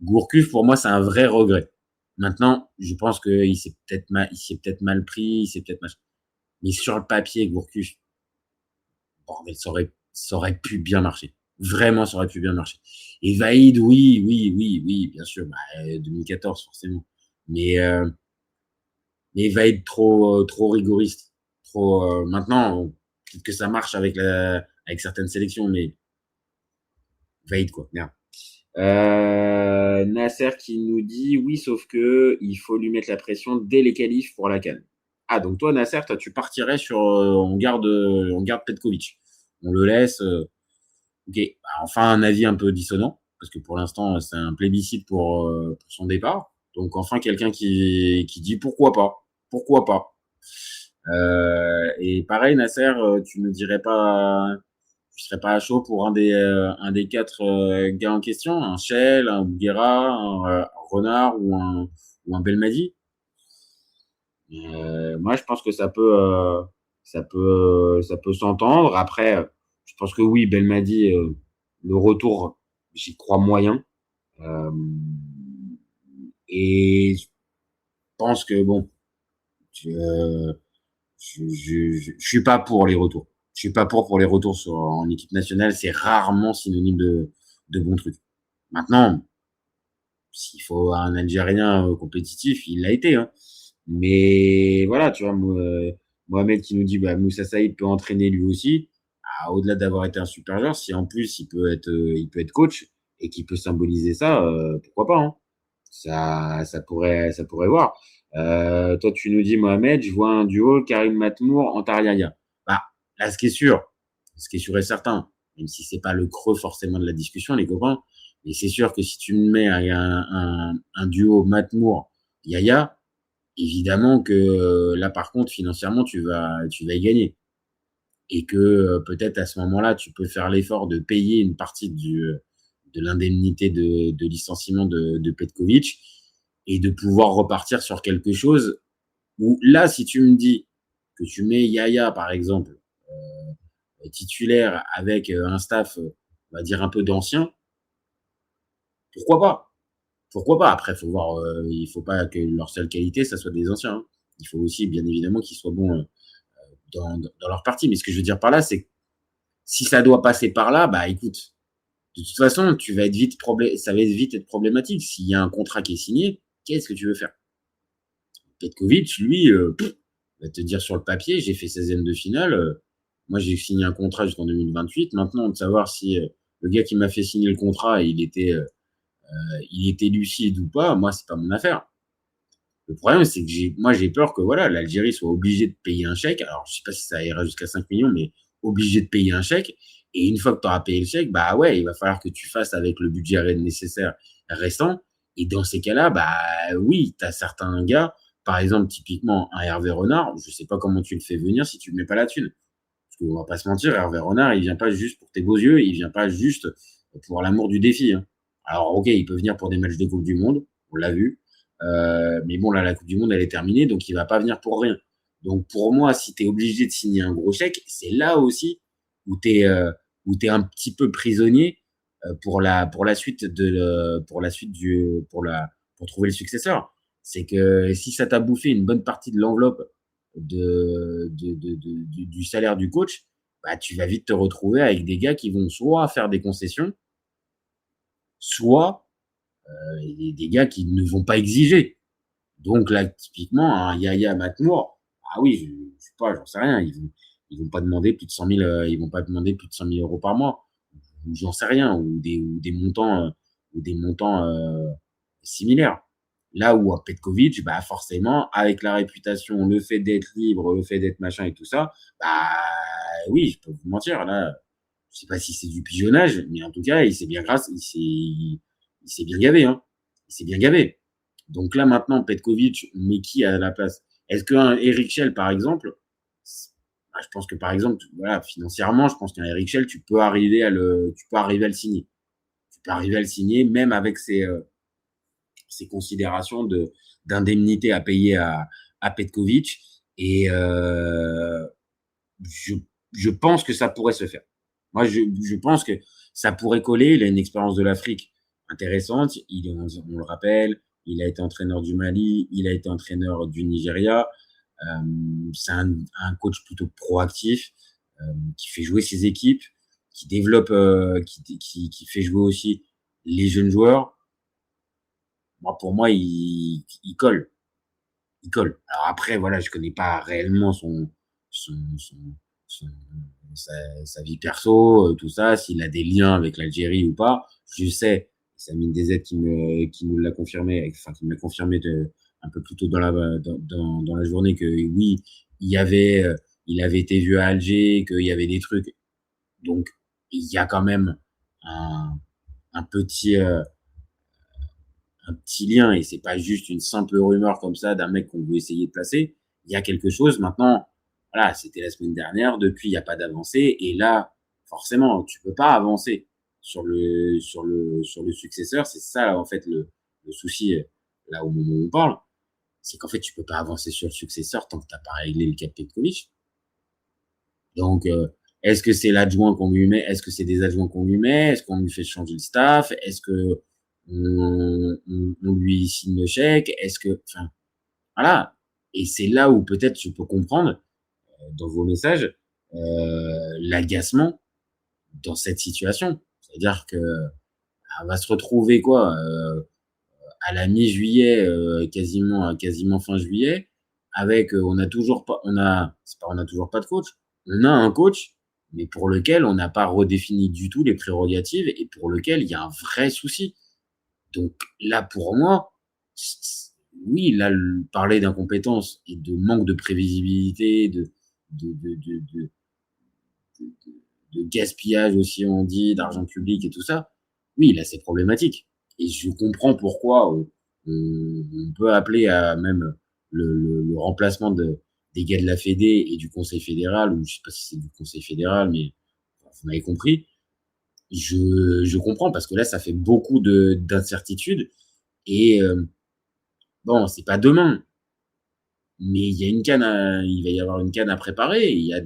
Gourcuff, pour moi, c'est un vrai regret. Maintenant, je pense qu'il s'est peut-être mal pris, mais sur le papier, Gourcuff, bordel, ça aurait pu bien marcher. Vraiment, ça aurait pu bien marcher. Et Vaïd, oui, bien sûr, 2014, forcément. Mais Vaïd, trop rigoriste. Maintenant, peut-être que ça marche avec certaines sélections, mais Vaïd, quoi, merde. Nasser qui nous dit oui, sauf que il faut lui mettre la pression dès les qualifs pour la CAN. Ah, donc toi, Nasser, tu partirais sur on garde Petkovic, on le laisse. Ok, enfin un avis un peu dissonant parce que pour l'instant c'est un plébiscite pour son départ. Donc enfin quelqu'un qui dit pourquoi pas. Et pareil, Nasser, tu ne dirais pas. Tu serais pas à chaud pour un des quatre gars en question, un Shell, un Bouguera, un Renard ou un Belmadi. Moi, je pense que ça peut s'entendre. Après, je pense que oui, Belmadi, le retour, j'y crois moyen. Et je pense que bon, je suis pas pour les retours. Je suis pas pour les retours en équipe nationale. C'est rarement synonyme de bons trucs. Maintenant, s'il faut un Algérien compétitif, il l'a été. Hein. Mais voilà, tu vois, Mohamed qui nous dit Moussa Saïd peut entraîner lui aussi. Au-delà d'avoir été un super joueur, si en plus il peut être coach et qui peut symboliser ça, pourquoi pas, hein. Ça pourrait voir. Toi, tu nous dis, Mohamed, je vois un duo Karim Matmour, Antar Yahya. Bah, là, ce qui est sûr et certain, même si c'est pas le creux forcément de la discussion, les copains, mais c'est sûr que si tu me mets un duo Matmour Yahya, évidemment que là, par contre, financièrement, tu vas y gagner. Et que peut-être à ce moment-là, tu peux faire l'effort de payer une partie de l'indemnité de licenciement de Petkovic et de pouvoir repartir sur quelque chose où là, si tu me dis que tu mets Yaya, par exemple, titulaire avec un staff, on va dire un peu d'anciens, pourquoi pas? Pourquoi pas? Après, faut voir, il faut pas que leur seule qualité, ça soit des anciens, hein. Il faut aussi, bien évidemment, qu'ils soient bons dans leur partie. Mais ce que je veux dire par là, c'est que si ça doit passer par là, bah écoute, de toute façon, ça va vite être problématique. S'il y a un contrat qui est signé, qu'est-ce que tu veux faire? Petkovic, lui, va te dire sur le papier, j'ai fait 16e de finale, moi j'ai signé un contrat jusqu'en 2028. Maintenant, de savoir si le gars qui m'a fait signer le contrat, il était lucide ou pas, moi, c'est pas mon affaire. Le problème, c'est que j'ai peur que voilà, l'Algérie soit obligée de payer un chèque. Alors, je sais pas si ça ira jusqu'à 5 millions, mais obligée de payer un chèque. Et une fois que tu auras payé le chèque, bah ouais, il va falloir que tu fasses avec le budget nécessaire restant. Et dans ces cas-là, bah oui, tu as certains gars, par exemple, typiquement un Hervé Renard, je sais pas comment tu le fais venir si tu ne mets pas la thune. Parce qu'on va pas se mentir, Hervé Renard, il vient pas juste pour tes beaux yeux, il vient pas juste pour l'amour du défi, hein. Alors, ok, il peut venir pour des matchs de Coupe du Monde, on l'a vu. Mais bon, là, la Coupe du Monde, elle est terminée, donc il va pas venir pour rien. Donc, pour moi, si tu es obligé de signer un gros chèque, c'est là aussi où tu es, un petit peu prisonnier pour la suite pour trouver le successeur. C'est que si ça t'a bouffé une bonne partie de l'enveloppe du salaire du coach, bah, tu vas vite te retrouver avec des gars qui vont soit faire des concessions, soit des gars qui ne vont pas exiger. Donc là, typiquement, un Yaya Matmour, ah oui, je sais pas, j'en sais rien, ils vont pas demander plus de 100 000, ils vont pas demander plus de 100 000 euros par mois, j'en sais rien, ou des montants similaires. Là où à Petkovic, bah forcément, avec la réputation, le fait d'être libre, le fait d'être machin et tout ça, bah oui, je peux vous mentir, là, je sais pas si c'est du pigeonnage, mais en tout cas, il s'est bien gavé, hein. Il s'est bien gavé. Donc là, maintenant, Petkovic, mais qui à la place? Est-ce qu'un Eric Schell, par exemple, bah, je pense que, par exemple, voilà, financièrement, je pense qu'un Eric Schell, tu peux arriver à le signer. Tu peux arriver à le signer, même avec ces considérations d'indemnité à payer à Petkovic. Et je pense que ça pourrait se faire. Moi, je pense que ça pourrait coller. Il a une expérience de l'Afrique intéressante. On le rappelle, il a été entraîneur du Mali, il a été entraîneur du Nigeria. C'est un coach plutôt proactif, qui fait jouer ses équipes, qui développe, qui fait jouer aussi les jeunes joueurs. Moi, pour moi, il colle. Il colle. Alors après, voilà, je connais pas réellement sa vie perso, tout ça, s'il a des liens avec l'Algérie ou pas. Je sais, Samine Dezet qui nous l'a confirmé, enfin qui me l'a confirmé un peu plus tôt dans la journée que oui, il avait été vu à Alger, qu'il y avait des trucs. Donc il y a quand même un petit lien, et c'est pas juste une simple rumeur comme ça d'un mec qu'on veut essayer de placer. Il y a quelque chose. Maintenant, voilà, c'était la semaine dernière, depuis il n'y a pas d'avancée, et là, forcément, tu peux pas avancer sur le successeur. C'est ça, en fait, le souci, là, au moment où on parle, c'est qu'en fait, tu peux pas avancer sur le successeur tant que t'as pas réglé le cas Petkovic. Donc, est-ce que c'est l'adjoint qu'on lui met? Est-ce que c'est des adjoints qu'on lui met? Est-ce qu'on lui fait changer le staff? Est-ce que on lui signe le chèque? Enfin, voilà. Et c'est là où peut-être je peux comprendre dans vos messages l'agacement dans cette situation. C'est-à-dire que on va se retrouver quoi à la mi-juillet, quasiment fin juillet, avec on a toujours pas de coach. On a un coach, mais pour lequel on n'a pas redéfini du tout les prérogatives et pour lequel il y a un vrai souci. Donc là, pour moi, oui, là, parler d'incompétence et de manque de prévisibilité, de, de, de, de, de gaspillage aussi, on dit, d'argent public et tout ça, oui, là, c'est problématique. Et je comprends pourquoi on peut appeler à même le remplacement des gars de la Fédé et du Conseil fédéral, ou je sais pas si c'est du Conseil fédéral, mais vous m'avez compris. Je comprends parce que là, ça fait beaucoup d'incertitudes et bon, c'est pas demain, mais il y a il va y avoir une CAN à préparer. Il y a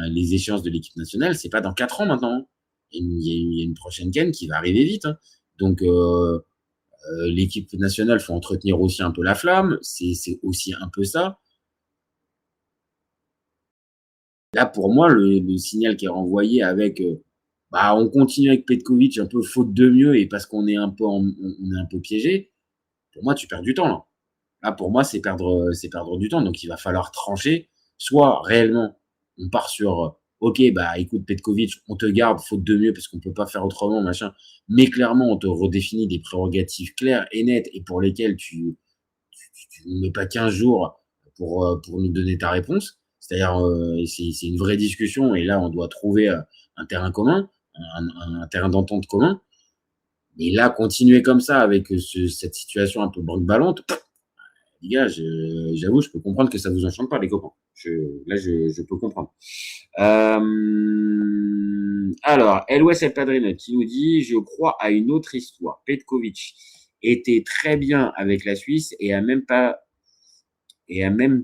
les échéances de l'équipe nationale, c'est pas dans 4 ans maintenant. Il y a une prochaine CAN qui va arriver vite. Hein. Donc l'équipe nationale, faut entretenir aussi un peu la flamme. C'est aussi un peu ça. Là, pour moi, le signal qui est renvoyé avec on continue avec Petkovic un peu faute de mieux et parce qu'on est un peu piégé. Pour moi, tu perds du temps là. Là, pour moi, c'est perdre du temps. Donc, il va falloir trancher. Soit réellement, on part sur OK, écoute, Petkovic, on te garde faute de mieux parce qu'on peut pas faire autrement, machin. Mais clairement, on te redéfinit des prérogatives claires et nettes et pour lesquelles tu ne mets pas 15 jours pour nous donner ta réponse. C'est-à-dire, c'est une vraie discussion et là, on doit trouver un terrain commun, un terrain d'entente commun. Et là, continuer comme ça avec cette situation un peu ballante, les gars, j'avoue, je peux comprendre que ça vous enchante pas, les copains. Je peux comprendre. Alors, LOS El Padrino qui nous dit, je crois à une autre histoire. Petkovic était très bien avec la Suisse et a même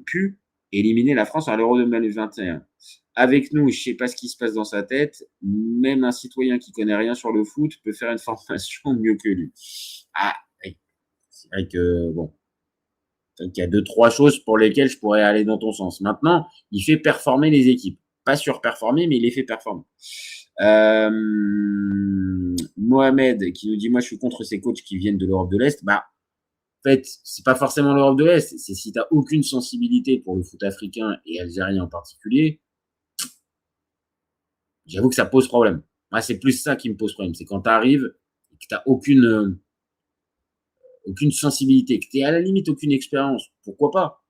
pu éliminer la France à l'Euro 2021. Avec nous, je sais pas ce qui se passe dans sa tête. Même un citoyen qui connaît rien sur le foot peut faire une formation mieux que lui. Ah, c'est vrai que bon, il y a 2-3 choses pour lesquelles je pourrais aller dans ton sens. Maintenant, il fait performer les équipes, pas surperformer, mais il les fait performer. Mohamed qui nous dit, moi, je suis contre ces coachs qui viennent de l'Europe de l'Est. En fait, c'est pas forcément l'Europe de l'Est. C'est si t'as aucune sensibilité pour le foot africain et algérien en particulier. J'avoue que ça pose problème. Moi, c'est plus ça qui me pose problème. C'est quand tu arrives et que tu n'as aucune sensibilité, que tu n'as à la limite aucune expérience. Pourquoi pas?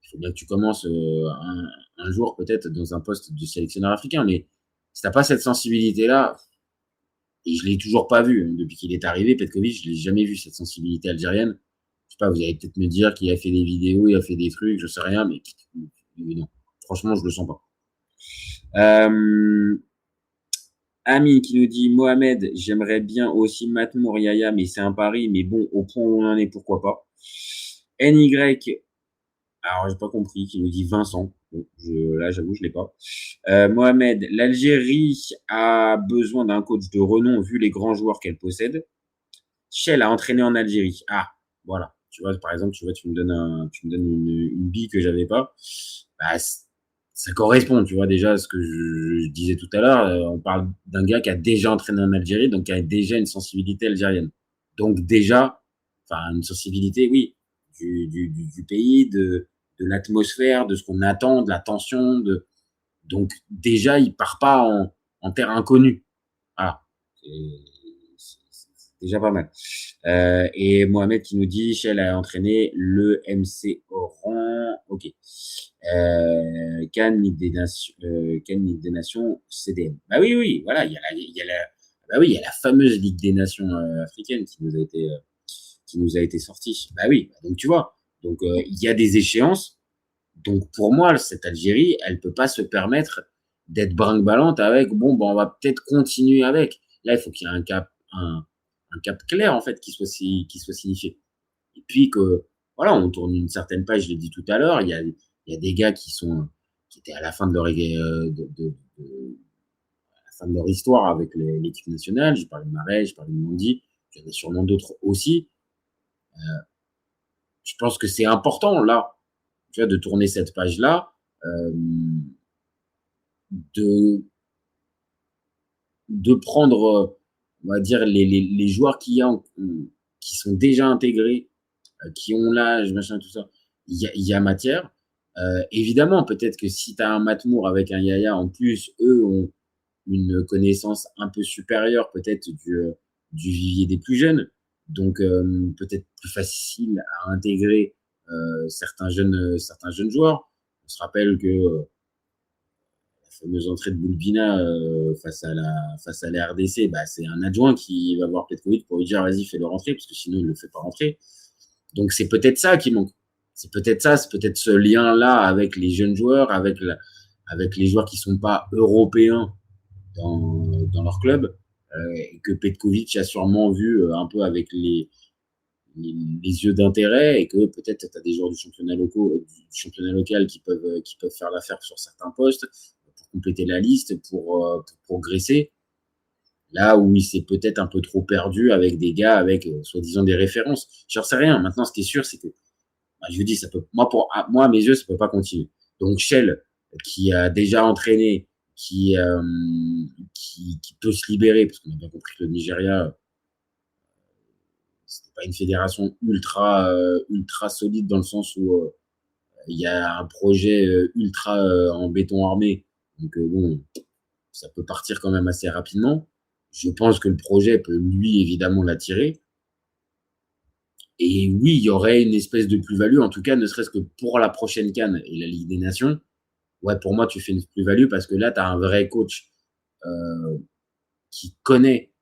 Il faut bien que tu commences un jour peut-être dans un poste de sélectionneur africain. Mais si tu n'as pas cette sensibilité-là, et je ne l'ai toujours pas vu hein, depuis qu'il est arrivé, Petkovic, je ne l'ai jamais vu, cette sensibilité algérienne. Je sais pas, vous allez peut-être me dire qu'il a fait des vidéos, il a fait des trucs, je sais rien, mais non. Franchement, je le sens pas. Ami qui nous dit, Mohamed, j'aimerais bien aussi Matmour Yaya, mais c'est un pari, mais bon, au point où on en est, pourquoi pas. NY, alors j'ai pas compris, qui nous dit Vincent. Bon, là, j'avoue, je l'ai pas. Mohamed, l'Algérie a besoin d'un coach de renom vu les grands joueurs qu'elle possède. Shell a entraîné en Algérie. Ah, voilà. Tu vois, par exemple, tu me donnes une bille que j'avais pas. Ça correspond, tu vois, déjà à ce que je disais tout à l'heure. On parle d'un gars qui a déjà entraîné en Algérie, donc qui a déjà une sensibilité algérienne. Donc déjà, une sensibilité, oui, du pays, de l'atmosphère, de ce qu'on attend, de la tension. Donc déjà, il part pas en terre inconnue. Voilà. C'est déjà pas mal. Et Mohamed qui nous dit, Shell a entraîné le MC Oran. Ok. CAN Ligue des Nations, CDM. Oui, voilà, il y a la fameuse Ligue des Nations africaine qui nous a été sortie. Donc tu vois, donc il y a des échéances. Donc pour moi, cette Algérie, elle peut pas se permettre d'être brinque-ballante avec on va peut-être continuer avec. Là, il faut qu'il y ait un cap clair en fait qui soit signifié. Et puis que voilà, on tourne une certaine page, je l'ai dit tout à l'heure, il y a des gars qui étaient à la fin de leur histoire avec l'équipe nationale. J'ai parlé de Marais, j'ai parlé de Mondi, il y en a sûrement d'autres aussi. Je pense que c'est important là, tu vois, de tourner cette page-là, de prendre, on va dire, les joueurs qui sont déjà intégrés, qui ont l'âge, machin, tout ça. Il y a matière. Évidemment, peut-être que si tu as un Matmour avec un Yaya, en plus, eux ont une connaissance un peu supérieure peut-être du vivier des plus jeunes. Donc, peut-être plus facile à intégrer certains jeunes joueurs. On se rappelle que la fameuse entrée de Boulbina face à la RDC, bah, c'est un adjoint qui va voir Petkovic pour lui dire vas-y, fais-le rentrer, parce que sinon, il ne le fait pas rentrer. Donc, c'est peut-être ça qui manque. C'est peut-être ce lien-là avec les jeunes joueurs, avec les joueurs qui ne sont pas européens dans leur club, et que Petkovic a sûrement vu un peu avec les yeux d'intérêt, et que peut-être tu as des joueurs du championnat local qui peuvent faire l'affaire sur certains postes pour compléter la liste, pour progresser. Là où il s'est peut-être un peu trop perdu avec des gars avec soi-disant des références. Je ne sais rien. Maintenant, ce qui est sûr, c'est que je vous dis, ça peut, moi, à mes yeux, ça peut pas continuer. Donc, Shell, qui a déjà entraîné, qui peut se libérer, parce qu'on a bien compris que le Nigeria, c'était pas une fédération ultra solide dans le sens où il y a un projet ultra en béton armé. Donc, bon, ça peut partir quand même assez rapidement. Je pense que le projet peut, lui, évidemment, l'attirer. Et oui, il y aurait une espèce de plus-value, en tout cas, ne serait-ce que pour la prochaine CAN et la Ligue des Nations. Ouais, pour moi, tu fais une plus-value parce que là, tu as un vrai coach qui connaît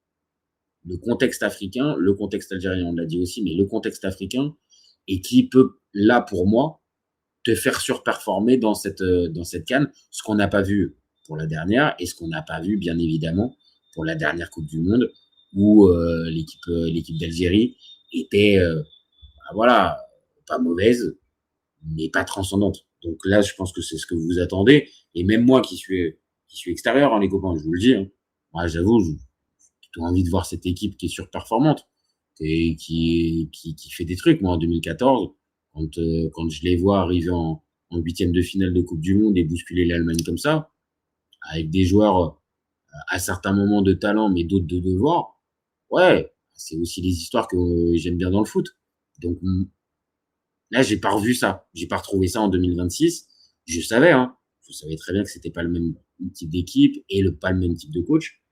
le contexte africain, le contexte algérien, on l'a dit aussi, mais le contexte africain, et qui peut, là, pour moi, te faire surperformer dans cette CAN, ce qu'on n'a pas vu pour la dernière et ce qu'on n'a pas vu, bien évidemment, pour la dernière Coupe du Monde, où l'équipe d'Algérie était, voilà, pas mauvaise, mais pas transcendante. Donc là, je pense que c'est ce que vous attendez. Et même moi, qui suis extérieur, hein, les copains, je vous le dis, hein, moi, j'avoue, j'ai plutôt envie de voir cette équipe qui est surperformante et qui fait des trucs. Moi, en 2014, quand je les vois arriver en huitième de finale de Coupe du Monde et bousculer l'Allemagne comme ça, avec des joueurs à certains moments de talent, mais d'autres de devoir, ouais, c'est aussi les histoires que j'aime bien dans le foot. Donc là, j'ai pas revu ça. J'ai pas retrouvé ça en 2026. Je savais très bien que c'était pas le même type d'équipe et pas le même type de coach.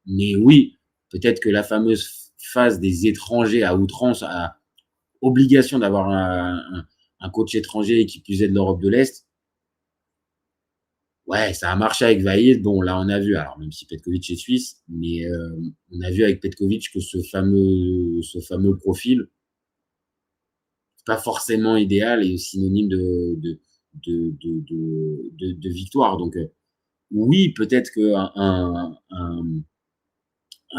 Mais oui, peut-être que la fameuse phase des étrangers à outrance, à obligation d'avoir un coach étranger qui plus est de l'Europe de l'Est. Ouais, ça a marché avec Vaïd. Bon, là, on a vu, alors même si Petkovic est suisse, mais on a vu avec Petkovic que ce fameux profil, c'est pas forcément idéal et synonyme de victoire. Donc, oui, peut-être qu'un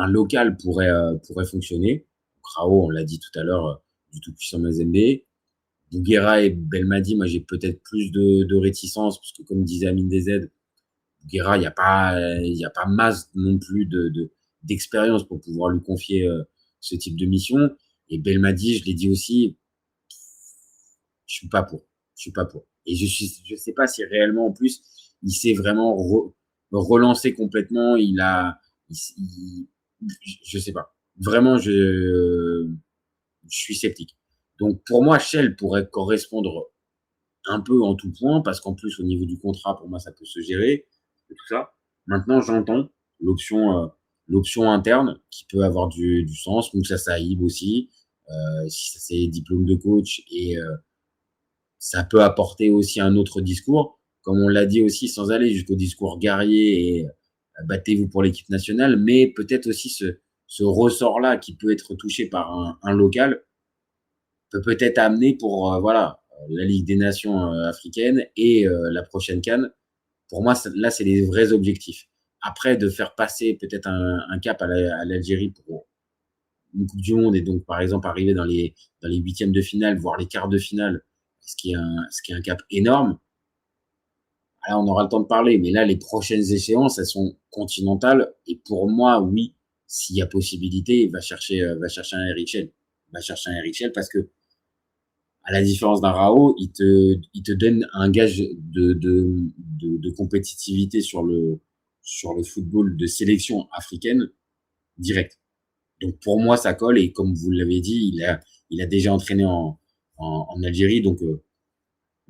local pourrait fonctionner. Krao, on l'a dit tout à l'heure, du tout-puissant Mazembe. Bouguera et Belmadi, moi, j'ai peut-être plus de réticence, parce que comme disait Amine DZ, Bouguera, il n'y a pas masse non plus d'expérience pour pouvoir lui confier ce type de mission. Et Belmadi, je l'ai dit aussi, je suis pas pour. Et je sais pas si réellement, en plus, il s'est vraiment relancé complètement. Je sais pas. Vraiment, je suis sceptique. Donc, pour moi, Shell pourrait correspondre un peu en tout point, parce qu'en plus, au niveau du contrat, pour moi, ça peut se gérer, et tout ça. Maintenant, j'entends l'option interne qui peut avoir du sens. Moussa Saïb aussi, si c'est diplôme de coach, et ça peut apporter aussi un autre discours, comme on l'a dit aussi, sans aller jusqu'au discours guerrier et battez-vous pour l'équipe nationale, mais peut-être aussi ce ressort-là qui peut être touché par un local peut peut-être amener pour la Ligue des Nations africaine et la prochaine CAN. Pour moi, là, c'est les vrais objectifs. Après, de faire passer peut-être un cap à l'Algérie pour une Coupe du Monde et donc, par exemple, arriver dans les huitièmes de finale, voire les quarts de finale, ce qui est un cap énorme. Là, on aura le temps de parler, mais là, les prochaines échéances, elles sont continentales. Et pour moi, oui, s'il y a possibilité, va chercher un Eric Shell. Va chercher un Eric Shell parce que, à la différence d'un Rao, il te donne un gage de compétitivité sur le football de sélection africaine direct. Donc, pour moi, ça colle. Et comme vous l'avez dit, il a déjà entraîné en Algérie. Donc,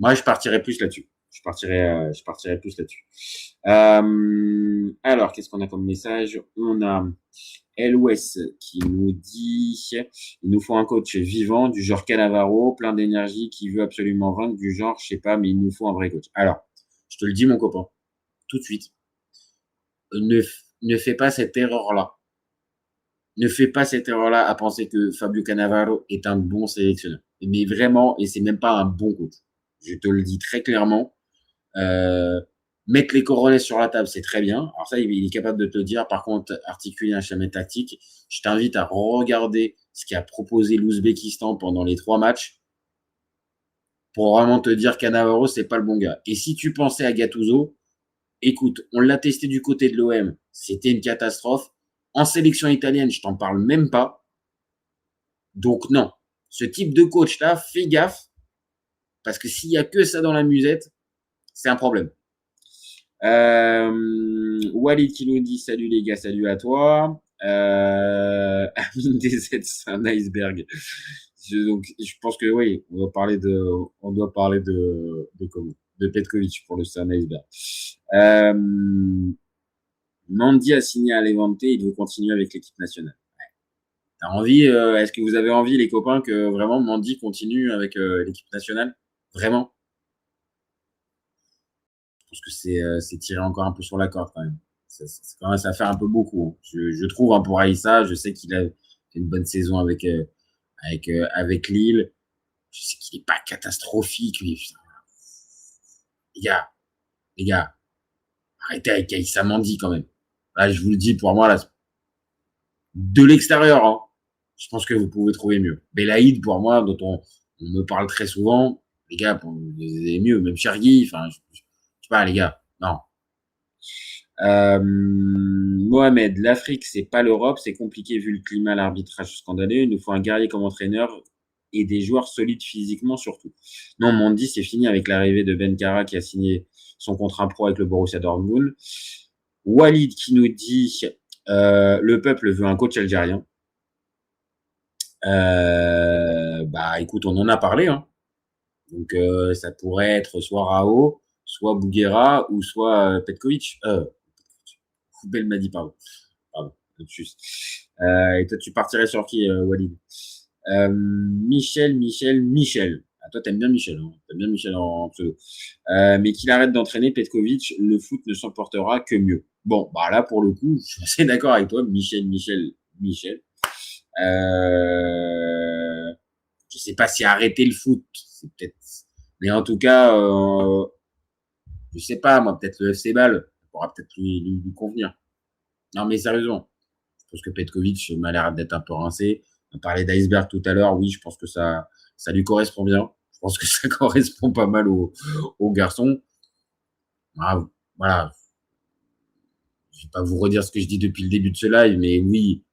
Moi, je partirais plus là-dessus. Je partirais plus là-dessus. Alors, qu'est-ce qu'on a comme message? On a LOS qui nous dit il nous faut un coach vivant du genre Cannavaro, plein d'énergie, qui veut absolument vaincre, du genre, je sais pas, mais il nous faut un vrai coach. Alors, je te le dis, mon copain, tout de suite, ne fais pas cette erreur-là. Ne fais pas cette erreur-là à penser que Fabio Cannavaro est un bon sélectionneur. Mais vraiment, et c'est même pas un bon coach. Je te le dis très clairement. Mettre les corollets sur la table, c'est très bien. Alors ça, il est capable de te le dire. Par contre, articuler un schéma tactique, je t'invite à regarder ce qu'a proposé l'Ouzbékistan pendant les 3 matchs pour vraiment te dire Cannavaro, c'est pas le bon gars. Et si tu pensais à Gattuso, écoute, on l'a testé du côté de l'OM, c'était une catastrophe. En sélection italienne, je t'en parle même pas. Donc non, ce type de coach-là, fais gaffe, parce que s'il y a que ça dans la musette, c'est un problème. Walid qui nous dit salut les gars, salut à toi. Amine DZ, c'est un iceberg. Donc je pense que oui, on doit parler de Petkovic pour le c'est un iceberg. Mandy a signé à Levante, il veut continuer avec l'équipe nationale. Ouais. T'as envie, est-ce que vous avez envie, les copains, que vraiment Mandy continue avec l'équipe nationale? Vraiment? Je pense que c'est tiré encore un peu sur la corde quand même. C'est quand même, ça fait un peu beaucoup. Hein. Je trouve, hein, pour Aïssa, je sais qu'il a fait une bonne saison avec Lille. Je sais qu'il n'est pas catastrophique, mais putain. Les gars, arrêtez avec Aïssa Mandy quand même. Là, je vous le dis, pour moi, là, de l'extérieur, hein, je pense que vous pouvez trouver mieux. Belaïd, pour moi, dont on me parle très souvent, les gars, vous avez mieux. Même Chergui, enfin, je sais pas, les gars, non. Mohamed, l'Afrique, c'est pas l'Europe, c'est compliqué vu le climat, l'arbitrage scandaleux. Il nous faut un guerrier comme entraîneur et des joueurs solides physiquement surtout. Non, Mandy, c'est fini avec l'arrivée de Ben Kara qui a signé son contrat pro avec le Borussia Dortmund. Walid qui nous dit le peuple veut un coach algérien. Bah écoute, on en a parlé, hein. Donc ça pourrait être soit Rao, soit Bouguera ou soit Petkovic. Foubel m'a dit pardon. Juste. Et toi tu partirais sur qui, Walid? Michel. Ah, toi t'aimes bien Michel, hein. T'aimes bien Michel en pseudo. Mais qu'il arrête d'entraîner Petkovic, le foot ne s'emportera que mieux. Bon, bah là pour le coup, je suis assez d'accord avec toi, Michel. Je sais pas si arrêter le foot, c'est peut-être. Mais en tout cas, je sais pas, moi, peut-être le FC Bâle, ça pourra peut-être lui convenir. Non, mais sérieusement, je pense que Petkovic m'a l'air d'être un peu rincé. On parlait d'iceberg tout à l'heure, oui, je pense que ça lui correspond bien. Je pense que ça correspond pas mal aux garçons. Ah, voilà. Je vais pas vous redire ce que je dis depuis le début de ce live, mais oui,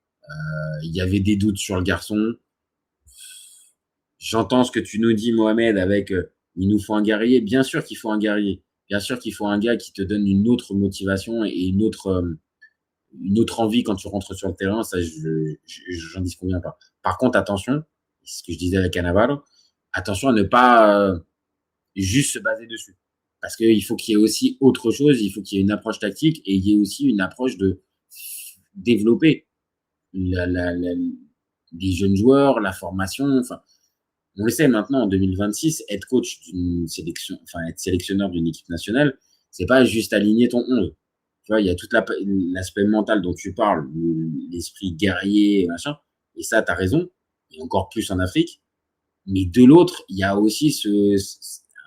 il y avait des doutes sur le garçon. J'entends ce que tu nous dis, Mohamed, avec il nous faut un guerrier. Bien sûr qu'il faut un guerrier. Bien sûr qu'il faut un gars qui te donne une autre motivation et une autre envie quand tu rentres sur le terrain. Ça, j'en dis combien pas. Par contre, attention, c'est ce que je disais avec Cannavaro, attention à ne pas juste se baser dessus. Parce qu'il faut qu'il y ait aussi autre chose, il faut qu'il y ait une approche tactique et il y ait aussi une approche de développer les jeunes joueurs, la formation. Enfin, on le sait maintenant, en 2026, être coach d'une sélection, enfin être sélectionneur d'une équipe nationale, c'est pas juste aligner ton 11. Tu vois, il y a tout l'aspect mental dont tu parles, l'esprit guerrier, machin. Et ça, tu as raison, et encore plus en Afrique. Mais de l'autre, il y a aussi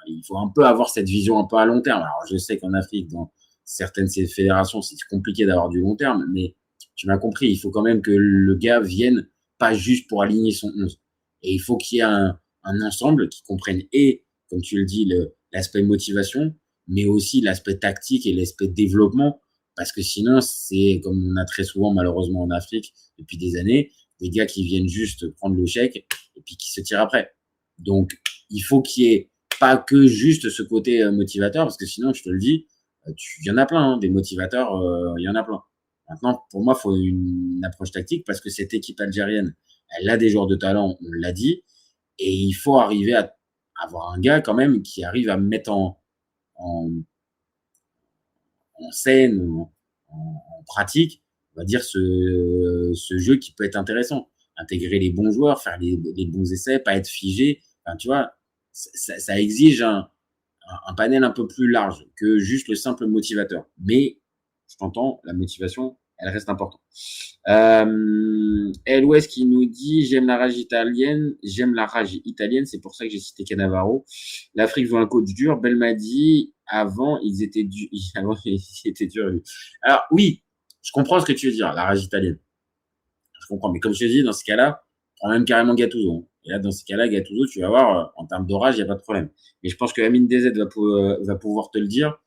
il faut un peu avoir cette vision un peu à long terme. Alors, je sais qu'en Afrique, dans certaines fédérations, c'est compliqué d'avoir du long terme, mais tu m'as compris, il faut quand même que le gars vienne pas juste pour aligner son 11. Et il faut qu'il y ait un ensemble qui comprenne et, comme tu le dis, l'aspect motivation, mais aussi l'aspect tactique et l'aspect développement, parce que sinon, c'est comme on a très souvent malheureusement en Afrique depuis des années, des gars qui viennent juste prendre le chèque et puis qui se tirent après. Donc, il faut qu'il y ait pas que juste ce côté motivateur, parce que sinon, je te le dis, il y en a plein, hein, des motivateurs, il y en a plein. Maintenant, pour moi, il faut une approche tactique, parce que cette équipe algérienne, elle a des joueurs de talent, on l'a dit, et il faut arriver à avoir un gars quand même qui arrive à mettre en, en scène, en pratique, on va dire, ce jeu qui peut être intéressant. Intégrer les bons joueurs, faire les bons essais, pas être figé. Enfin, tu vois, ça exige un panel un peu plus large que juste le simple motivateur. Mais, je t'entends, la motivation, elle reste importante. LOS qui nous dit j'aime la rage italienne, c'est pour ça que j'ai cité Cannavaro. L'Afrique veut un coach dur. Belmadi, avant, ils étaient durs. Avant, ils étaient durs. Alors, oui, je comprends ce que tu veux dire, la rage italienne. Je comprends, mais comme je te dis, dans ce cas-là, prends même carrément Gattuso. Hein. Et là, dans ce cas-là, Gattuso, tu vas voir, en termes d'orage, il n'y a pas de problème. Mais je pense que Amine DZ va pouvoir te le dire,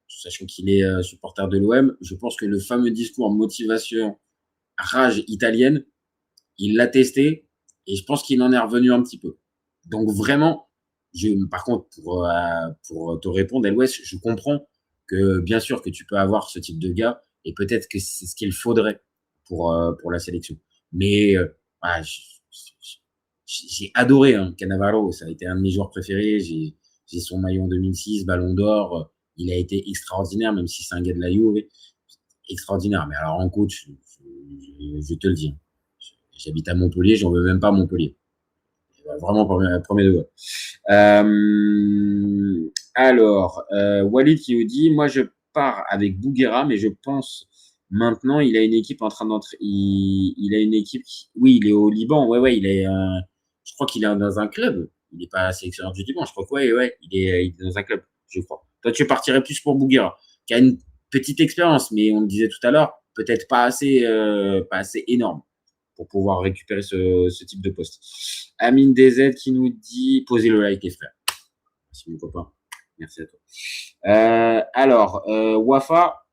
sachant qu'il est supporter de l'OM. Je pense que le fameux discours motivation, rage italienne, il l'a testé et je pense qu'il en est revenu un petit peu. Donc vraiment, par contre, pour te répondre, LOS, je comprends que bien sûr que tu peux avoir ce type de gars et peut-être que c'est ce qu'il faudrait pour la sélection. Mais j'ai adoré Cannavaro, ça a été un de mes joueurs préférés. J'ai son maillot en 2006, Ballon d'Or. Il a été extraordinaire, même si c'est un gars de la Juve. Extraordinaire. Mais alors en coach, je te le dis. J'habite à Montpellier, j'en veux même pas à Montpellier. Vraiment premier degré. Alors, Walid qui nous dit, moi je pars avec Bouguera, mais je pense maintenant il a une équipe en train d'entrer. Il a une équipe. Oui, il est au Liban. Ouais, il est. Je crois qu'il est dans un club. Il n'est pas sélectionneur du Liban. Je crois que ouais, il est dans un club, je crois. Toi, tu partirais plus pour Bouguera, qui a une petite expérience, mais on le disait tout à l'heure, peut-être pas assez énorme pour pouvoir récupérer ce type de poste. Amine DZ qui nous dit, posez le like les frères. Merci mon copain. Merci à toi. Alors, Wafa,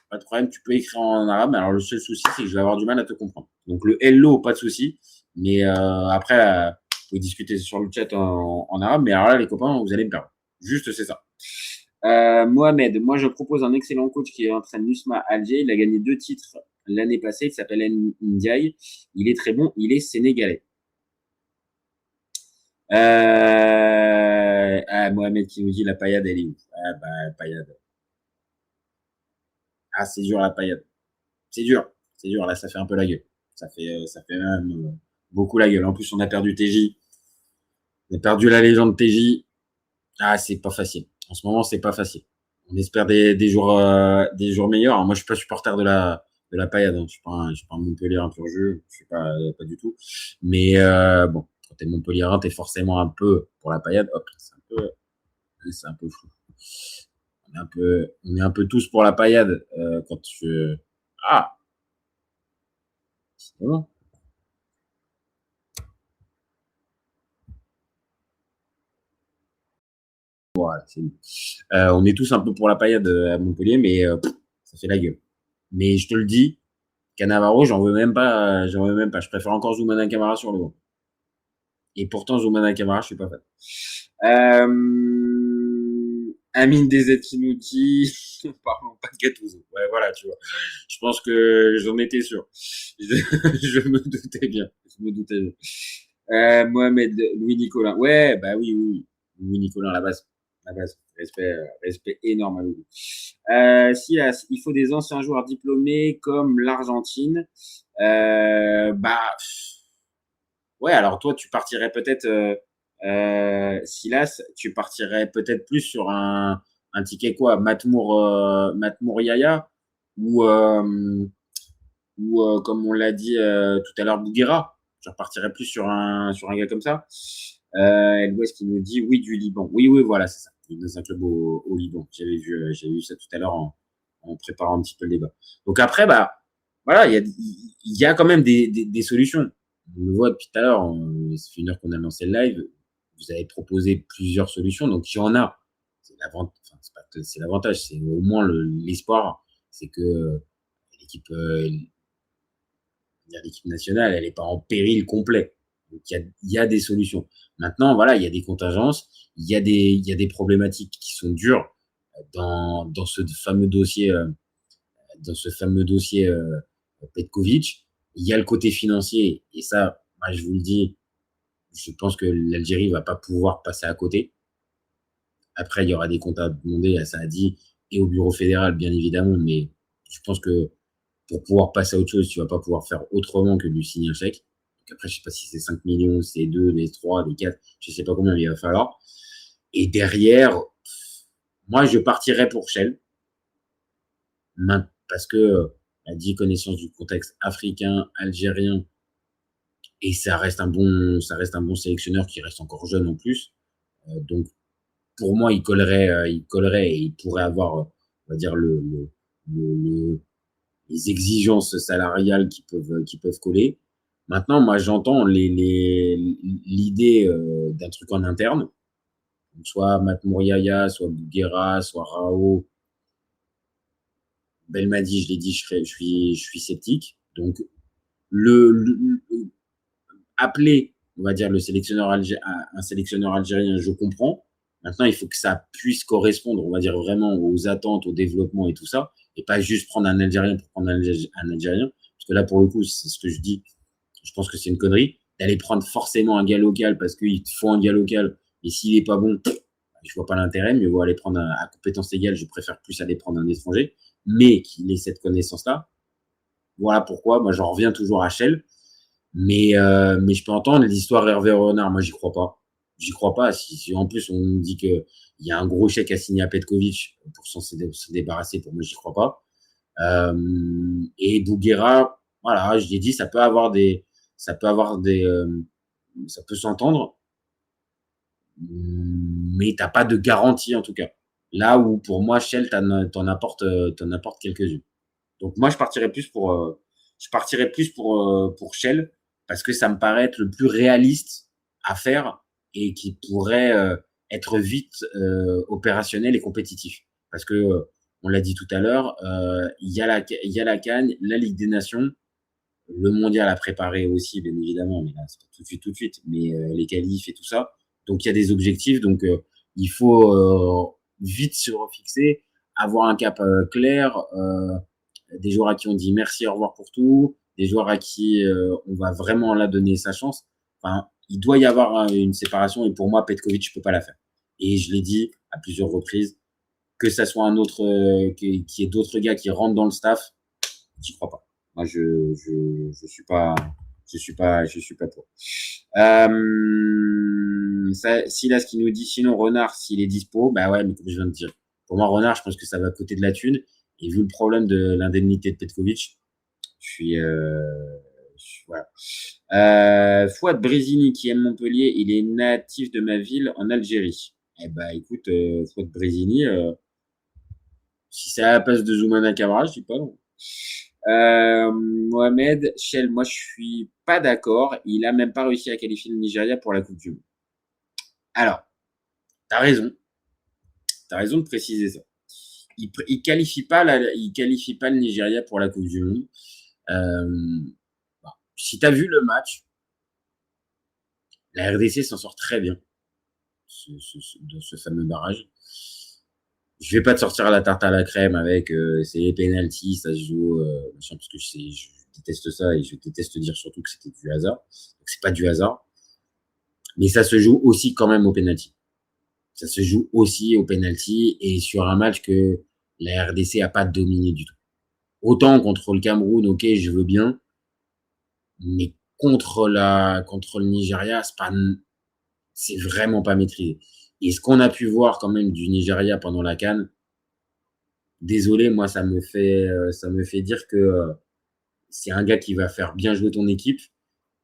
pas de problème, tu peux écrire en arabe. Alors, le seul souci, c'est que je vais avoir du mal à te comprendre. Donc, le hello, pas de souci. Mais après, vous pouvez discuter sur le chat en arabe. Mais alors là, les copains, vous allez me perdre. Juste, c'est ça. Mohamed, moi, je propose un excellent coach qui entraîne l'USMA Alger. Il a gagné 2 titres l'année passée. Il s'appelle Ndiaye. Il est très bon. Il est sénégalais. Mohamed qui nous dit la paillade, elle est où? Paillade. C'est dur la paillade. C'est dur. Là, ça fait un peu la gueule. Ça fait même beaucoup la gueule. En plus, on a perdu TJ. On a perdu la légende TJ. C'est pas facile. En ce moment, c'est pas facile. On espère des jours meilleurs. Alors, moi, je suis pas supporter de la paillade. Hein. Je suis pas un Montpellier un pur jeu. Je suis pas du tout. Mais bon, quand t'es Montpellierin, t'es forcément un peu pour la paillade. Hop, c'est un peu fou. On est un peu tous pour la paillade quand tu. C'est bon. Voilà, on est tous un peu pour la paillade à Montpellier, mais ça fait la gueule. Mais je te le dis, Cannavaro, j'en veux même pas. Je préfère encore Zoumana Camara sur le banc. Et pourtant, Zoumana Camara, je suis pas fan. Amine DZ qui nous dit, parlons pas de Gattuso. Ouais, voilà, tu vois. Je pense que j'en étais sûr. Je me doutais bien. Mohamed, Louis Nicolas. Ouais, bah oui. Louis Nicolas, la base. Respect énorme à Louis. Silas, il faut des anciens joueurs diplômés comme l'Argentine. Ouais, alors toi, tu partirais peut-être, Silas, tu partirais peut-être plus sur un ticket quoi, Matmour Yaya ou comme on l'a dit tout à l'heure, Bouguera. Tu repartirais plus sur un gars comme ça. L'Ouest qui nous dit oui du Liban. Oui, voilà, c'est ça. Il est dans un club au Liban. J'avais vu ça tout à l'heure en préparant un petit peu le débat. Donc après, voilà, il y a quand même des solutions. On le voit depuis tout à l'heure. Ça fait 1 heure qu'on a lancé le live. Vous avez proposé plusieurs solutions, donc il y en a. C'est l'avantage, c'est au moins l'espoir, c'est que l'équipe nationale, elle n'est pas en péril complet. Donc il y a des solutions. Maintenant, voilà, il y a des contingences, il y a des problématiques qui sont dures dans ce fameux dossier, Petkovic. Il y a le côté financier, et ça, moi, je vous le dis, Je pense que l'Algérie va pas pouvoir passer à côté. Après, il y aura des comptes à demander à Saadi et au bureau fédéral, bien évidemment, mais je pense que pour pouvoir passer à autre chose, tu vas pas pouvoir faire autrement que de lui signer un chèque. Donc après, je sais pas si c'est 5 millions, c'est 2, les 3, les 4, je sais pas combien il va falloir. Et derrière, moi, je partirais pour Shell. Parce que a dit connaissance du contexte africain, algérien, et ça reste un bon sélectionneur qui reste encore jeune en plus. Donc, pour moi, il collerait et il pourrait avoir, on va dire, les exigences salariales qui peuvent coller. Maintenant, moi, j'entends l'idée d'un truc en interne, soit Mat Mouriaya, soit Bouguera, soit Rao. Belmadi, je l'ai dit, je suis sceptique. Donc, appeler, on va dire, un sélectionneur algérien, je comprends. Maintenant, il faut que ça puisse correspondre, on va dire, vraiment aux attentes, au développement et tout ça, et pas juste prendre un Algérien pour prendre un Algérien. Parce que là, pour le coup, c'est ce que je dis. Je pense que c'est une connerie d'aller prendre forcément un gars local parce qu'il faut un gars local. Et s'il est pas bon, je vois pas l'intérêt, mais aller prendre à compétence égale, je préfère plus aller prendre un étranger, mais qu'il ait cette connaissance-là. Voilà pourquoi, moi, j'en reviens toujours à Shell. Mais je peux entendre l'histoire Hervé Renard. Moi, j'y crois pas. J'y crois pas. Si en plus on me dit que il y a un gros chèque à signer à Petkovic pour se débarrasser, pour moi, j'y crois pas. Et Bouguera, voilà, je l'ai dit, ça peut s'entendre, mais t'as pas de garantie en tout cas. Là où pour moi, Shell, t'en apportes quelques-unes. Donc moi, je partirais plus pour Shell parce que ça me paraît être le plus réaliste à faire et qui pourrait être vite opérationnel et compétitif. Parce que on l'a dit tout à l'heure, il y a la CAN, la Ligue des Nations, le mondial à préparer aussi, bien évidemment, mais là, c'est pas tout de suite, mais les qualifs et tout ça. Donc il y a des objectifs, donc il faut vite se refixer, avoir un cap clair, des joueurs à qui on dit merci, au revoir pour tout, des joueurs à qui on va vraiment là donner sa chance. Enfin, il doit y avoir une séparation et pour moi, Petkovic, je peux pas la faire. Et je l'ai dit à plusieurs reprises, que ça soit un autre, qu'il y ait d'autres gars qui rentrent dans le staff, j'y crois pas. Moi, je suis pas pour. Silas qui nous dit, sinon Renard, s'il est dispo, bah ouais, mais comme je viens de dire, pour moi, Renard, je pense que ça va coûter de la thune. Et vu le problème de l'indemnité de Petkovic, voilà. Fouad Brésini qui aime Montpellier, il est natif de ma ville en Algérie. Eh ben, écoute, Fouad Brésini, si c'est à la place de Zoumana Camara, je dis pas non. Mohamed Shell, moi je suis pas d'accord. Il a même pas réussi à qualifier le Nigeria pour la Coupe du Monde. Alors, t'as raison de préciser ça. Il qualifie pas le Nigeria pour la Coupe du Monde. Si t'as vu le match, la RDC s'en sort très bien dans ce fameux barrage. Je vais pas te sortir à la tarte à la crème avec c'est les pénaltys, ça se joue parce que je déteste ça et je déteste dire surtout que c'était du hasard. Donc c'est pas du hasard, mais ça se joue aussi quand même au pénalty. Ça se joue aussi au pénalty et sur un match que la RDC a pas dominé du tout. Autant contre le Cameroun, ok, je veux bien, mais contre le Nigeria, c'est vraiment pas maîtrisé. Et ce qu'on a pu voir quand même du Nigeria pendant la CAN, désolé, moi ça me fait dire que c'est un gars qui va faire bien jouer ton équipe.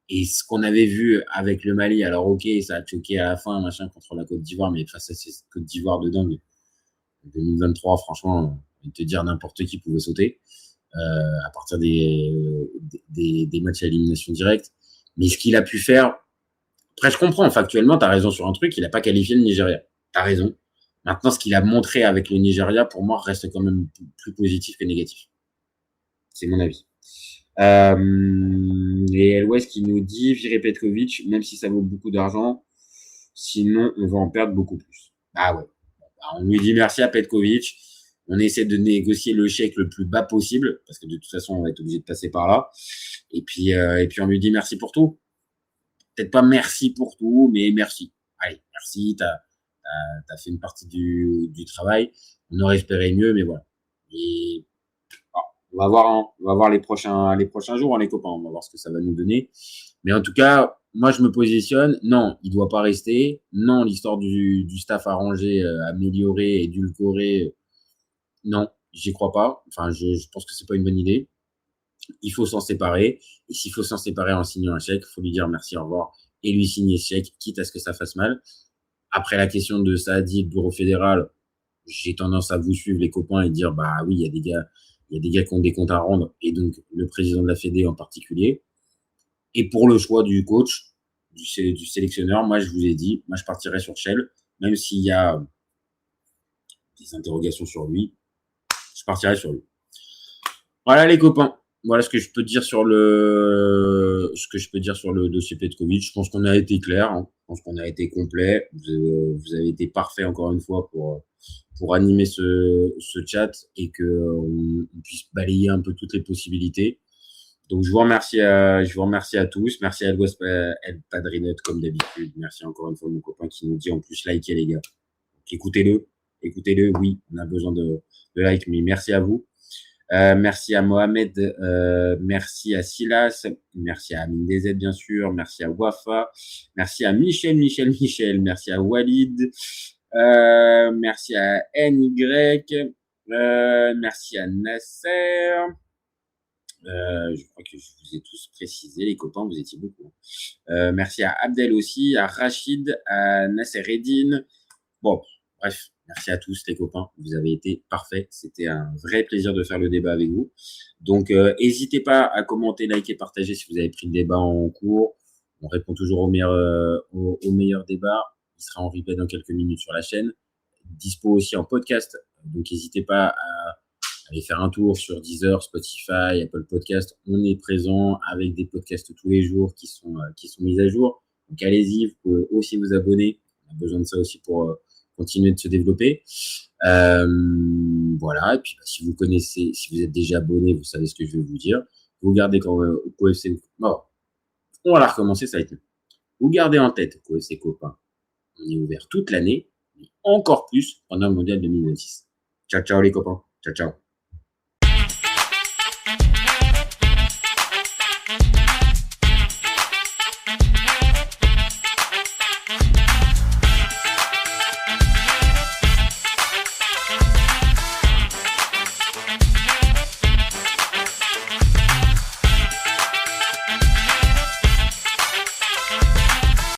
Et ce qu'on avait vu avec le Mali, alors ok, ça a choqué à la fin, machin, contre la Côte d'Ivoire, mais face à cette Côte d'Ivoire de dingue, 2023, franchement, je vais te dire n'importe qui pouvait sauter à partir des matchs à élimination directe. Mais ce qu'il a pu faire, après, je comprends, factuellement, tu as raison sur un truc, il n'a pas qualifié le Nigeria. Tu as raison. Maintenant, ce qu'il a montré avec le Nigeria, pour moi, reste quand même plus positif que négatif. C'est mon avis. Et Elwes qui nous dit, virer Petkovic, même si ça vaut beaucoup d'argent, sinon, on va en perdre beaucoup plus. Ah ouais. On lui dit merci à Petkovic. On essaie de négocier le chèque le plus bas possible, parce que de toute façon, on va être obligé de passer par là. Et puis on lui dit merci pour tout. peut-être pas merci pour tout, mais merci. Allez, merci, t'as fait une partie du travail. On aurait espéré mieux, mais voilà. Et on va voir, hein. On va voir les prochains jours, hein, les copains. On va voir ce que ça va nous donner. Mais en tout cas, moi, je me positionne. Non, il doit pas rester. Non, l'histoire du staff arrangé, amélioré, édulcoré. Non, j'y crois pas. Enfin, je pense que c'est pas une bonne idée. Il faut s'en séparer. Et s'il faut s'en séparer en signant un chèque, il faut lui dire merci, au revoir, et lui signer ce chèque, quitte à ce que ça fasse mal. Après la question de Saadi, le bureau fédéral, j'ai tendance à vous suivre, les copains, et dire, bah oui, il y a des gars qui ont des comptes à rendre, et donc le président de la Fédé en particulier. Et pour le choix du coach, du sélectionneur, moi, je vous ai dit, moi, je partirais sur Shell, même s'il y a des interrogations sur lui, je partirais sur lui. Voilà, les copains. Voilà ce que je peux dire sur le dossier Petkovic. Je pense qu'on a été clair, hein. Je pense qu'on a été complet. Vous avez été parfait encore une fois pour animer ce chat et que on puisse balayer un peu toutes les possibilités. Donc je vous remercie à tous. Merci à El Padrinot comme d'habitude. Merci encore une fois mon copain qui nous dit en plus likez les gars. Donc, écoutez-le. Oui, on a besoin de like, mais merci à vous. Merci à Mohamed, merci à Silas, merci à Amine DZ bien sûr, merci à Wafa, merci à Michel, merci à Walid, merci à NY, merci à Nasser. Je crois que je vous ai tous précisé, les copains, vous étiez beaucoup. Merci à Abdel aussi, à Rachid, à Nasser Eddin. Bon, bref. Merci à tous les copains, vous avez été parfaits. C'était un vrai plaisir de faire le débat avec vous. Donc, n'hésitez pas à commenter, liker, partager si vous avez pris le débat en cours. On répond toujours au meilleur débat. Il sera en replay dans quelques minutes sur la chaîne. Dispo aussi en podcast. Donc, n'hésitez pas à aller faire un tour sur Deezer, Spotify, Apple Podcast. On est présent avec des podcasts tous les jours qui sont mis à jour. Donc, allez-y, vous pouvez aussi vous abonner. On a besoin de ça aussi pour continuer de se développer. Voilà. Et puis, si vous êtes déjà abonné, vous savez ce que je vais vous dire. Vous gardez quand KFC. Non, on va la recommencer, ça va être mieux. Vous gardez en tête KFC copains. On est ouvert toute l'année, mais encore plus pendant le mondial 2026. Ciao, ciao les copains. Ciao, ciao.